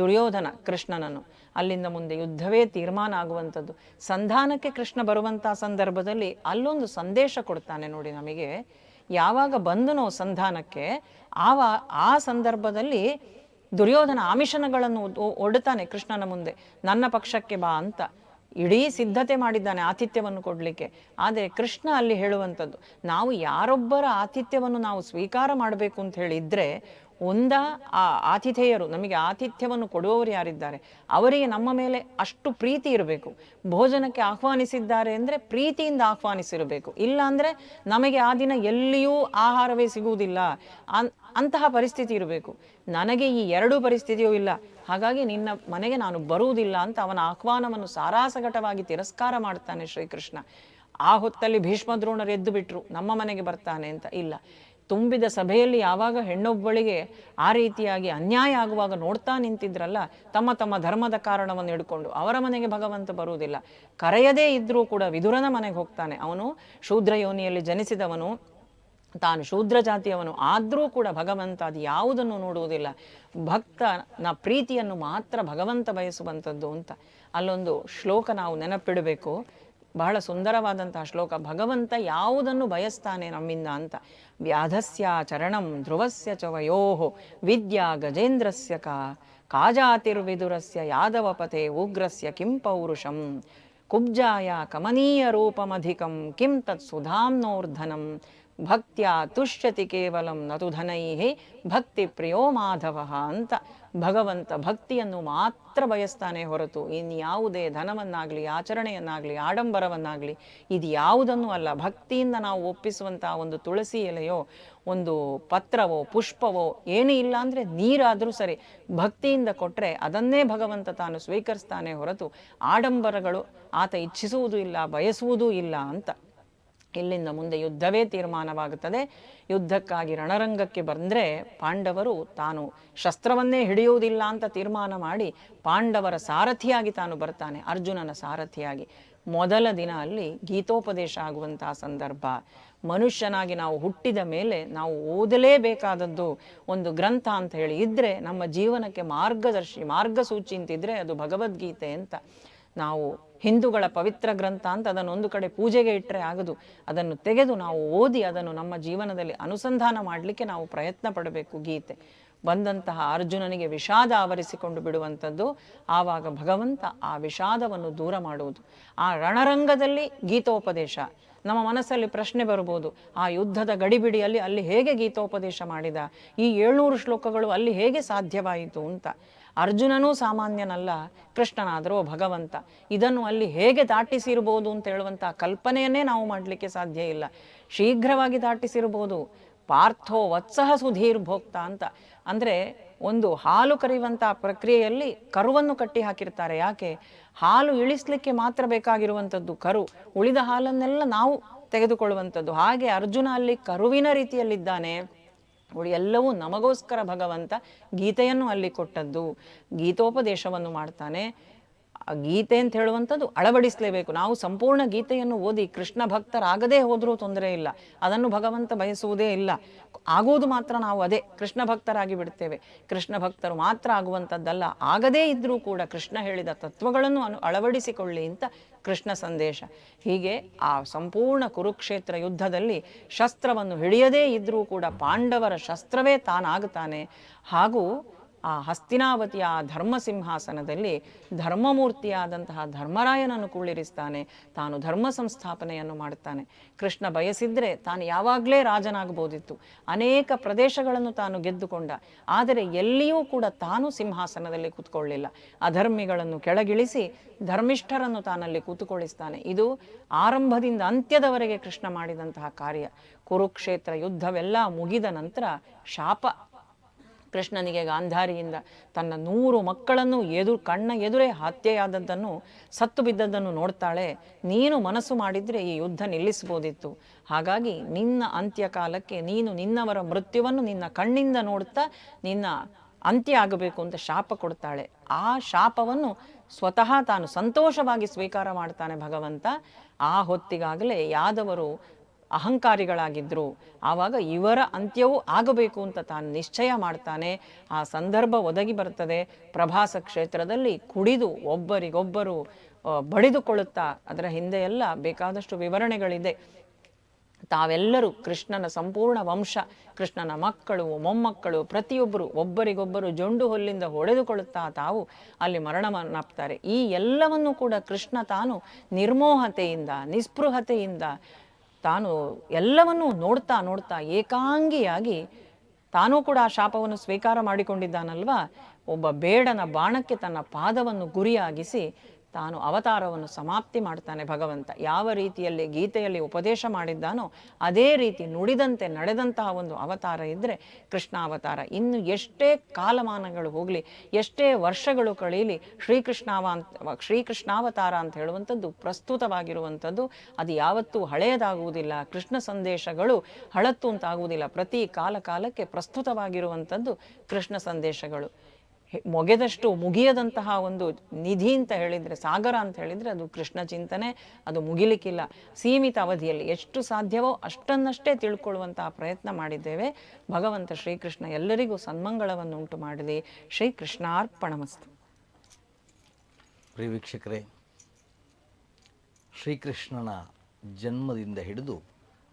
ದುರ್ಯೋಧನ ಕೃಷ್ಣನನ್ನು. ಅಲ್ಲಿಂದ ಮುಂದೆ ಯುದ್ಧವೇ ತೀರ್ಮಾನ ಆಗುವಂಥದ್ದು. ಸಂಧಾನಕ್ಕೆ ಕೃಷ್ಣ ಬರುವಂತಹ ಸಂದರ್ಭದಲ್ಲಿ ಅಲ್ಲೊಂದು ಸಂದೇಶ ಕೊಡ್ತಾನೆ ನೋಡಿ ನಮಗೆ. ಯಾವಾಗ ಬಂದನೋ ಸಂಧಾನಕ್ಕೆ ಆ ಸಂದರ್ಭದಲ್ಲಿ ದುರ್ಯೋಧನ ಆಮಿಷಗಳನ್ನು ಒಡ್ತಾನೆ ಕೃಷ್ಣನ ಮುಂದೆ, ನನ್ನ ಪಕ್ಷಕ್ಕೆ ಬಾ ಅಂತ ಇಡೀ ಸಿದ್ಧತೆ ಮಾಡಿದ್ದಾನೆ ಆತಿಥ್ಯವನ್ನು ಕೊಡಲಿಕ್ಕೆ. ಆದರೆ ಕೃಷ್ಣ ಅಲ್ಲಿ ಹೇಳುವಂಥದ್ದು, ನಾವು ಯಾರೊಬ್ಬರ ಆತಿಥ್ಯವನ್ನು ನಾವು ಸ್ವೀಕಾರ ಮಾಡಬೇಕು ಅಂತ ಹೇಳಿದ್ರೆ, ಆ ಆತಿಥೇಯರು, ನಮಗೆ ಆತಿಥ್ಯವನ್ನು ಕೊಡುವವರು ಯಾರಿದ್ದಾರೆ ಅವರಿಗೆ ನಮ್ಮ ಮೇಲೆ ಅಷ್ಟು ಪ್ರೀತಿ ಇರಬೇಕು. ಭೋಜನಕ್ಕೆ ಆಹ್ವಾನಿಸಿದ್ದಾರೆ ಅಂದರೆ ಪ್ರೀತಿಯಿಂದ ಆಹ್ವಾನಿಸಿರಬೇಕು. ಇಲ್ಲ ಅಂದರೆ ನಮಗೆ ಆ ದಿನ ಎಲ್ಲಿಯೂ ಆಹಾರವೇ ಸಿಗುವುದಿಲ್ಲ, ಅಂತಹ ಪರಿಸ್ಥಿತಿ ಇರಬೇಕು. ನನಗೆ ಈ ಎರಡೂ ಪರಿಸ್ಥಿತಿಯೂ ಇಲ್ಲ, ಹಾಗಾಗಿ ನಿನ್ನ ಮನೆಗೆ ನಾನು ಬರುವುದಿಲ್ಲ ಅಂತ ಅವನ ಆಹ್ವಾನವನ್ನು ಸಾರಾಸಗಟವಾಗಿ ತಿರಸ್ಕಾರ ಮಾಡ್ತಾನೆ ಶ್ರೀಕೃಷ್ಣ. ಆ ಹೊತ್ತಲ್ಲಿ ಭೀಷ್ಮದ್ರೋಣರು ಎದ್ದು ಬಿಟ್ರು, ನಮ್ಮ ಮನೆಗೆ ಬರ್ತಾನೆ ಅಂತ. ಇಲ್ಲ, ತುಂಬಿದ ಸಭೆಯಲ್ಲಿ ಯಾವಾಗ ಹೆಣ್ಣೊಬ್ಬಳಿಗೆ ಆ ರೀತಿಯಾಗಿ ಅನ್ಯಾಯ ಆಗುವಾಗ ನೋಡ್ತಾ ನಿಂತಿದ್ರಲ್ಲ, ತಮ್ಮ ತಮ್ಮ ಧರ್ಮದ ಕಾರಣವನ್ನು ಹಿಡ್ಕೊಂಡು ಅವರ ಮನೆಗೆ ಭಗವಂತ ಬರುವುದಿಲ್ಲ. ಕರೆಯದೇ ಇದ್ರೂ ಕೂಡ ವಿದುರನ ಮನೆಗೆ ಹೋಗ್ತಾನೆ. ಅವನು ಶೂದ್ರ ಯೋನಿಯಲ್ಲಿ ಜನಿಸಿದವನು, ತಾನು ಶೂದ್ರ ಜಾತಿಯವನು, ಆದರೂ ಕೂಡ ಭಗವಂತ ಅದು ಯಾವುದನ್ನು ನೋಡುವುದಿಲ್ಲ. ಭಕ್ತನ ಪ್ರೀತಿಯನ್ನು ಮಾತ್ರ ಭಗವಂತ ಬಯಸುವಂಥದ್ದು ಅಂತ. ಅಲ್ಲೊಂದು ಶ್ಲೋಕ ನಾವು ನೆನಪಿಡಬೇಕು, ಬಹಳ ಸುಂದರವಾದಂತಹ ಶ್ಲೋಕ. ಭಗವಂತ ಯಾವುದನ್ನು ಬಯಸ್ತಾನೆ ನಮ್ಮಿಂದ ಅಂತ. ವ್ಯಾಧಸ್ಯ ಚರಣಂ ಧ್ರುವಸ್ಯ ಚ ವಯೋಹೋ ವಿದ್ಯಾ ಗಜೇಂದ್ರಸ್ಯ ಕಾಜಾತಿರ್ವಿದುರಸ್ಯ ಯಾದವಪತೆ ಉಗ್ರಸ್ಯ ಕಿಂ ಪೌರುಷಂ ಕುಬ್ಜಾಯ ಕಮನೀಯ ರೂಪಮಧಿಕಂ ಕಿಂ ತತ್ ಸುಧಾಮ್ನೋರ್ಧನಂ ಭಕ್ತ್ಯಾ ತುಷ್ಯತಿ ಕೇವಲಂ ನತು ಧನೈಹಿ ಭಕ್ತಿ ಪ್ರಿಯೋ ಮಾಧವ ಅಂತ. ಭಗವಂತ ಭಕ್ತಿಯನ್ನು ಮಾತ್ರ ಬಯಸ್ತಾನೆ ಹೊರತು ಇನ್ಯಾವುದೇ ಧನವನ್ನಾಗಲಿ, ಆಚರಣೆಯನ್ನಾಗಲಿ, ಆಡಂಬರವನ್ನಾಗಲಿ ಇದು ಯಾವುದನ್ನೂ ಅಲ್ಲ. ಭಕ್ತಿಯಿಂದ ನಾವು ಒಪ್ಪಿಸುವಂತಹ ಒಂದು ತುಳಸಿ ಎಲೆಯೋ, ಒಂದು ಪತ್ರವೋ, ಪುಷ್ಪವೋ ಏನೂ ಇಲ್ಲ ಅಂದರೆ ನೀರಾದರೂ ಸರಿ, ಭಕ್ತಿಯಿಂದ ಕೊಟ್ಟರೆ ಅದನ್ನೇ ಭಗವಂತ ತಾನು ಸ್ವೀಕರಿಸ್ತಾನೆ ಹೊರತು ಆಡಂಬರಗಳು ಆತ ಇಚ್ಛಿಸುವುದೂ ಇಲ್ಲ, ಬಯಸುವುದೂ ಇಲ್ಲ ಅಂತ. ಇಲ್ಲಿಂದ ಮುಂದೆ ಯುದ್ಧವೇ ತೀರ್ಮಾನವಾಗುತ್ತದೆ. ಯುದ್ಧಕ್ಕಾಗಿ ರಣರಂಗಕ್ಕೆ ಬಂದರೆ ಪಾಂಡವರು ತಾನು ಶಸ್ತ್ರವನ್ನೇ ಹಿಡಿಯುವುದಿಲ್ಲ ಅಂತ ತೀರ್ಮಾನ ಮಾಡಿ ಪಾಂಡವರ ಸಾರಥಿಯಾಗಿ ತಾನು ಬರ್ತಾನೆ, ಅರ್ಜುನನ ಸಾರಥಿಯಾಗಿ. ಮೊದಲ ದಿನ ಅಲ್ಲಿ ಗೀತೋಪದೇಶ ಆಗುವಂತಹ ಸಂದರ್ಭ. ಮನುಷ್ಯನಾಗಿ ನಾವು ಹುಟ್ಟಿದ ಮೇಲೆ ನಾವು ಓದಲೇಬೇಕಾದದ್ದು ಒಂದು ಗ್ರಂಥ ಅಂತ ಹೇಳಿ ಇದ್ದರೆ, ನಮ್ಮ ಜೀವನಕ್ಕೆ ಮಾರ್ಗದರ್ಶಿ, ಮಾರ್ಗಸೂಚಿ ಅಂತಿದ್ರೆ ಅದು ಭಗವದ್ಗೀತೆ ಅಂತ. ನಾವು ಹಿಂದೂಗಳ ಪವಿತ್ರ ಗ್ರಂಥ ಅಂತ ಅದನ್ನು ಒಂದು ಕಡೆ ಪೂಜೆಗೆ ಇಟ್ಟರೆ ಆಗದು, ಅದನ್ನು ತೆಗೆದು ನಾವು ಓದಿ ಅದನ್ನು ನಮ್ಮ ಜೀವನದಲ್ಲಿ ಅನುಸಂಧಾನ ಮಾಡಲಿಕ್ಕೆ ನಾವು ಪ್ರಯತ್ನ ಪಡಬೇಕು. ಗೀತೆ ಬಂದಂತಹ ಅರ್ಜುನನಿಗೆ ವಿಷಾದ ಆವರಿಸಿಕೊಂಡು ಬಿಡುವಂಥದ್ದು. ಆವಾಗ ಭಗವಂತ ಆ ವಿಷಾದವನ್ನು ದೂರ ಮಾಡುವುದು. ಆ ರಣರಂಗದಲ್ಲಿ ಗೀತೋಪದೇಶ. ನಮ್ಮ ಮನಸ್ಸಲ್ಲಿ ಪ್ರಶ್ನೆ ಬರ್ಬೋದು, ಆ ಯುದ್ಧದ ಗಡಿಬಿಡಿಯಲ್ಲಿ ಅಲ್ಲಿ ಹೇಗೆ ಗೀತೋಪದೇಶ ಮಾಡಿದ, ಈ 700 ಶ್ಲೋಕಗಳು ಅಲ್ಲಿ ಹೇಗೆ ಸಾಧ್ಯವಾಯಿತು ಅಂತ. ಅರ್ಜುನನೂ ಸಾಮಾನ್ಯನಲ್ಲ, ಕೃಷ್ಣನಾದರೂ ಭಗವಂತ. ಇದನ್ನು ಅಲ್ಲಿ ಹೇಗೆ ದಾಟಿಸಿರ್ಬೋದು ಅಂತ ಹೇಳುವಂಥ ಕಲ್ಪನೆಯನ್ನೇ ನಾವು ಮಾಡಲಿಕ್ಕೆ ಸಾಧ್ಯ ಇಲ್ಲ. ಶೀಘ್ರವಾಗಿ ದಾಟಿಸಿರ್ಬೋದು. ಪಾರ್ಥೋ ವತ್ಸಹ ಸುಧೀರ್ ಭೋಕ್ತ ಅಂತ. ಅಂದರೆ ಒಂದು ಹಾಲು ಕರೆಯುವಂಥ ಪ್ರಕ್ರಿಯೆಯಲ್ಲಿ ಕರುವನ್ನು ಕಟ್ಟಿ ಹಾಕಿರ್ತಾರೆ. ಯಾಕೆ? ಹಾಲು ಇಳಿಸ್ಲಿಕ್ಕೆ ಮಾತ್ರ ಬೇಕಾಗಿರುವಂಥದ್ದು ಕರು, ಉಳಿದ ಹಾಲನ್ನೆಲ್ಲ ನಾವು ತೆಗೆದುಕೊಳ್ಳುವಂಥದ್ದು. ಹಾಗೆ ಅರ್ಜುನ ಅಲ್ಲಿ ಕರುವಿನ ರೀತಿಯಲ್ಲಿದ್ದಾನೆ. ಎಲ್ಲವೂ ನಮಗೋಸ್ಕರ ಭಗವಂತ ಗೀತೆಯನ್ನು ಅಲ್ಲಿ ಕೊಟ್ಟದ್ದು. ಗೀತೋಪದೇಶವನ್ನು ಮಾಡ್ತಾನೆ. ಆ ಗೀತೆ ಅಂತ ಹೇಳುವಂಥದ್ದು ಅಳವಡಿಸಲೇಬೇಕು. ನಾವು ಸಂಪೂರ್ಣ ಗೀತೆಯನ್ನು ಓದಿ ಕೃಷ್ಣ ಭಕ್ತರಾಗದೇ ಹೋದರೂ ತೊಂದರೆ ಇಲ್ಲ, ಅದನ್ನು ಭಗವಂತ ಬಯಸುವುದೇ ಇಲ್ಲ. ಆಗುವುದು ಮಾತ್ರ ನಾವು ಅದೇ ಕೃಷ್ಣ ಭಕ್ತರಾಗಿ ಬಿಡ್ತೇವೆ. ಕೃಷ್ಣ ಭಕ್ತರು ಮಾತ್ರ ಆಗುವಂಥದ್ದಲ್ಲ, ಆಗದೇ ಇದ್ದರೂ ಕೂಡ ಕೃಷ್ಣ ಹೇಳಿದ ತತ್ವಗಳನ್ನು ಅಳವಡಿಸಿಕೊಳ್ಳಿ ಅಂತ ಕೃಷ್ಣ ಸಂದೇಶ. ಹೀಗೆ ಆ ಸಂಪೂರ್ಣ ಕುರುಕ್ಷೇತ್ರ ಯುದ್ಧದಲ್ಲಿ ಶಸ್ತ್ರವನ್ನು ಹಿಡಿಯದೇ ಇದ್ದರೂ ಕೂಡ ಪಾಂಡವರ ಶಸ್ತ್ರವೇ ತಾನಾಗುತ್ತಾನೆ. ಹಾಗೂ ಆ ಹಸ್ತಿನಾವತಿಯ ಆ ಧರ್ಮ ಸಿಂಹಾಸನದಲ್ಲಿ ಧರ್ಮಮೂರ್ತಿಯಾದಂತಹ ಧರ್ಮರಾಯನನ್ನು ಕುಳ್ಳಿರಿಸ್ತಾನೆ. ತಾನು ಧರ್ಮ ಸಂಸ್ಥಾಪನೆಯನ್ನು ಮಾಡುತ್ತಾನೆ. ಕೃಷ್ಣ ಬಯಸಿದ್ರೆ ತಾನು ಯಾವಾಗಲೇ ರಾಜನಾಗಬಹುದಿತ್ತು. ಅನೇಕ ಪ್ರದೇಶಗಳನ್ನು ತಾನು ಗೆದ್ದುಕೊಂಡ. ಆದರೆ ಎಲ್ಲಿಯೂ ಕೂಡ ತಾನು ಸಿಂಹಾಸನದಲ್ಲಿ ಕೂತ್ಕೊಳ್ಳಿಲ್ಲ. ಅಧರ್ಮಿಗಳನ್ನು ಕೆಳಗಿಳಿಸಿ ಧರ್ಮಿಷ್ಠರನ್ನು ತಾನಲ್ಲಿ ಕೂತುಕೊಳ್ಳಿಸ್ತಾನೆ. ಇದು ಆರಂಭದಿಂದ ಅಂತ್ಯದವರೆಗೆ ಕೃಷ್ಣ ಮಾಡಿದಂತಹ ಕಾರ್ಯ. ಕುರುಕ್ಷೇತ್ರ ಯುದ್ಧವೆಲ್ಲ ಮುಗಿದ ನಂತರ ಶಾಪ ಕೃಷ್ಣನಿಗೆ ಗಾಂಧಾರಿಯಿಂದ ತನ್ನ 100 ಮಕ್ಕಳನ್ನು ಕಣ್ಣ ಎದುರೇ ಹತ್ಯೆಯಾದದ್ದನ್ನು, ಸತ್ತು ಬಿದ್ದದ್ದನ್ನು ನೋಡ್ತಾಳೆ. ನೀನು ಮನಸ್ಸು ಮಾಡಿದರೆ ಈ ಯುದ್ಧ ನಿಲ್ಲಿಸ್ಬೋದಿತ್ತು. ಹಾಗಾಗಿ ನಿನ್ನ ಅಂತ್ಯಕಾಲಕ್ಕೆ ನೀನು ನಿನ್ನವರ ಮೃತ್ಯುವನ್ನು ನಿನ್ನ ಕಣ್ಣಿಂದ ನೋಡ್ತಾ ನಿನ್ನ ಅಂತ್ಯ ಆಗಬೇಕು ಅಂತ ಶಾಪ ಕೊಡ್ತಾಳೆ. ಆ ಶಾಪವನ್ನು ಸ್ವತಃ ತಾನು ಸಂತೋಷವಾಗಿ ಸ್ವೀಕಾರ ಮಾಡ್ತಾನೆ ಭಗವಂತ. ಆ ಹೊತ್ತಿಗಾಗಲೇ ಯಾದವರು ಅಹಂಕಾರಿಗಳಾಗಿದ್ದರು. ಆವಾಗ ಇವರ ಅಂತ್ಯವೂ ಆಗಬೇಕು ಅಂತ ತಾನು ನಿಶ್ಚಯ ಮಾಡ್ತಾನೆ. ಆ ಸಂದರ್ಭ ಒದಗಿ ಬರ್ತದೆ. ಪ್ರಭಾಸ ಕ್ಷೇತ್ರದಲ್ಲಿ ಕುಡಿದು ಒಬ್ಬರಿಗೊಬ್ಬರು ಬಡಿದುಕೊಳ್ಳುತ್ತಾ, ಅದರ ಹಿಂದೆ ಎಲ್ಲ ಬೇಕಾದಷ್ಟು ವಿವರಣೆಗಳಿದೆ. ತಾವೆಲ್ಲರೂ ಕೃಷ್ಣನ ಸಂಪೂರ್ಣ ವಂಶ, ಕೃಷ್ಣನ ಮಕ್ಕಳು ಮೊಮ್ಮಕ್ಕಳು ಪ್ರತಿಯೊಬ್ಬರು ಒಬ್ಬರಿಗೊಬ್ಬರು ಜೊಂಡು ಹೊಲ್ಲಿಂದ ಹೊಡೆದುಕೊಳ್ಳುತ್ತಾ ತಾವು ಅಲ್ಲಿ ಮರಣವನ್ನಾಪ್ತಾರೆ. ಈ ಎಲ್ಲವನ್ನೂ ಕೂಡ ಕೃಷ್ಣ ತಾನು ನಿರ್ಮೋಹತೆಯಿಂದ ನಿಸ್ಪೃಹತೆಯಿಂದ ತಾನು ಎಲ್ಲವನ್ನೂ ನೋಡ್ತಾ ನೋಡ್ತಾ ಏಕಾಂಗಿಯಾಗಿ ತಾನೂ ಕೂಡ ಆ ಶಾಪವನ್ನು ಸ್ವೀಕಾರ ಮಾಡಿಕೊಂಡಿದ್ದಾನಲ್ವಾ. ಒಬ್ಬ ಬೇಡನ ಬಾಣಕ್ಕೆ ತನ್ನ ಪಾದವನ್ನು ಗುರಿಯಾಗಿಸಿ ತಾನು ಅವತಾರವನ್ನು ಸಮಾಪ್ತಿ ಮಾಡ್ತಾನೆ ಭಗವಂತ. ಯಾವ ರೀತಿಯಲ್ಲಿ ಗೀತೆಯಲ್ಲಿ ಉಪದೇಶ ಮಾಡಿದ್ದಾನೋ ಅದೇ ರೀತಿ ನುಡಿದಂತೆ ನಡೆದಂತಹ ಒಂದು ಅವತಾರ ಇದ್ದರೆ ಕೃಷ್ಣಾವತಾರ. ಇನ್ನು ಎಷ್ಟೇ ಕಾಲಮಾನಗಳು ಹೋಗಲಿ, ಎಷ್ಟೇ ವರ್ಷಗಳು ಕಳೀಲಿ, ಶ್ರೀಕೃಷ್ಣಾವತಾರ ಅಂತ ಹೇಳುವಂಥದ್ದು ಪ್ರಸ್ತುತವಾಗಿರುವಂಥದ್ದು ಅದು ಯಾವತ್ತೂ ಹಳೆಯದಾಗುವುದಿಲ್ಲ. ಕೃಷ್ಣ ಸಂದೇಶಗಳು ಹಳತ್ತು ಅಂತಾಗುವುದಿಲ್ಲ. ಪ್ರತಿ ಕಾಲಕ್ಕೆ ಪ್ರಸ್ತುತವಾಗಿರುವಂಥದ್ದು ಕೃಷ್ಣ ಸಂದೇಶಗಳು. ಮೊಗೆದಷ್ಟು ಮುಗಿಯದಂತಹ ಒಂದು ನಿಧಿ ಅಂತ ಹೇಳಿದರೆ, ಸಾಗರ ಅಂತ ಹೇಳಿದರೆ ಅದು ಕೃಷ್ಣ ಚಿಂತನೆ. ಅದು ಮುಗಿಲಿಕ್ಕಿಲ್ಲ. ಸೀಮಿತ ಅವಧಿಯಲ್ಲಿ ಎಷ್ಟು ಸಾಧ್ಯವೋ ಅಷ್ಟನ್ನಷ್ಟೇ ತಿಳ್ಕೊಳ್ಳುವಂತಹ ಪ್ರಯತ್ನ ಮಾಡಿದ್ದೇವೆ. ಭಗವಂತ ಶ್ರೀಕೃಷ್ಣ ಎಲ್ಲರಿಗೂ ಸನ್ಮಂಗಳವನ್ನು ಉಂಟು ಮಾಡಲಿ. ಶ್ರೀಕೃಷ್ಣಾರ್ಪಣಮಸ್ತು. ಪ್ರಿಯ ವೀಕ್ಷಕರೇ, ಶ್ರೀಕೃಷ್ಣನ ಜನ್ಮದಿಂದ ಹಿಡಿದು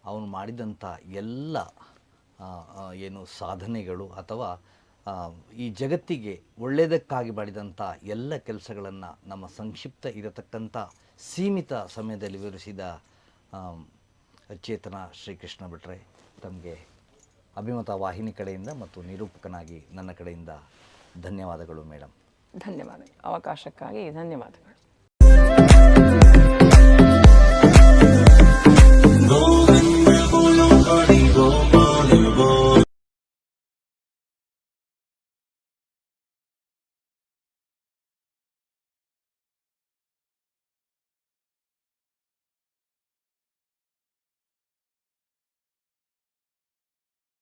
ಅವನು ಮಾಡಿದಂಥ ಎಲ್ಲ ಏನು ಸಾಧನೆಗಳು ಅಥವಾ ಈ ಜಗತ್ತಿಗೆ ಒಳ್ಳೆಯದಕ್ಕಾಗಿ ಮಾಡಿದಂಥ ಎಲ್ಲ ಕೆಲಸಗಳನ್ನು ನಮ್ಮ ಸಂಕ್ಷಿಪ್ತ ಇರತಕ್ಕಂಥ ಸೀಮಿತ ಸಮಯದಲ್ಲಿ ವಿವರಿಸಿದ ಚೇತನ ಶ್ರೀಕೃಷ್ಣ ಭಟ್ರೆ ತಮಗೆ ಅಭಿಮತ ವಾಹಿನಿ ಕಡೆಯಿಂದ ಮತ್ತು ನಿರೂಪಕನಾಗಿ ನನ್ನ ಕಡೆಯಿಂದ ಧನ್ಯವಾದಗಳು ಮೇಡಮ್. ಧನ್ಯವಾದಗಳು. ಅವಕಾಶಕ್ಕಾಗಿ ಧನ್ಯವಾದಗಳು.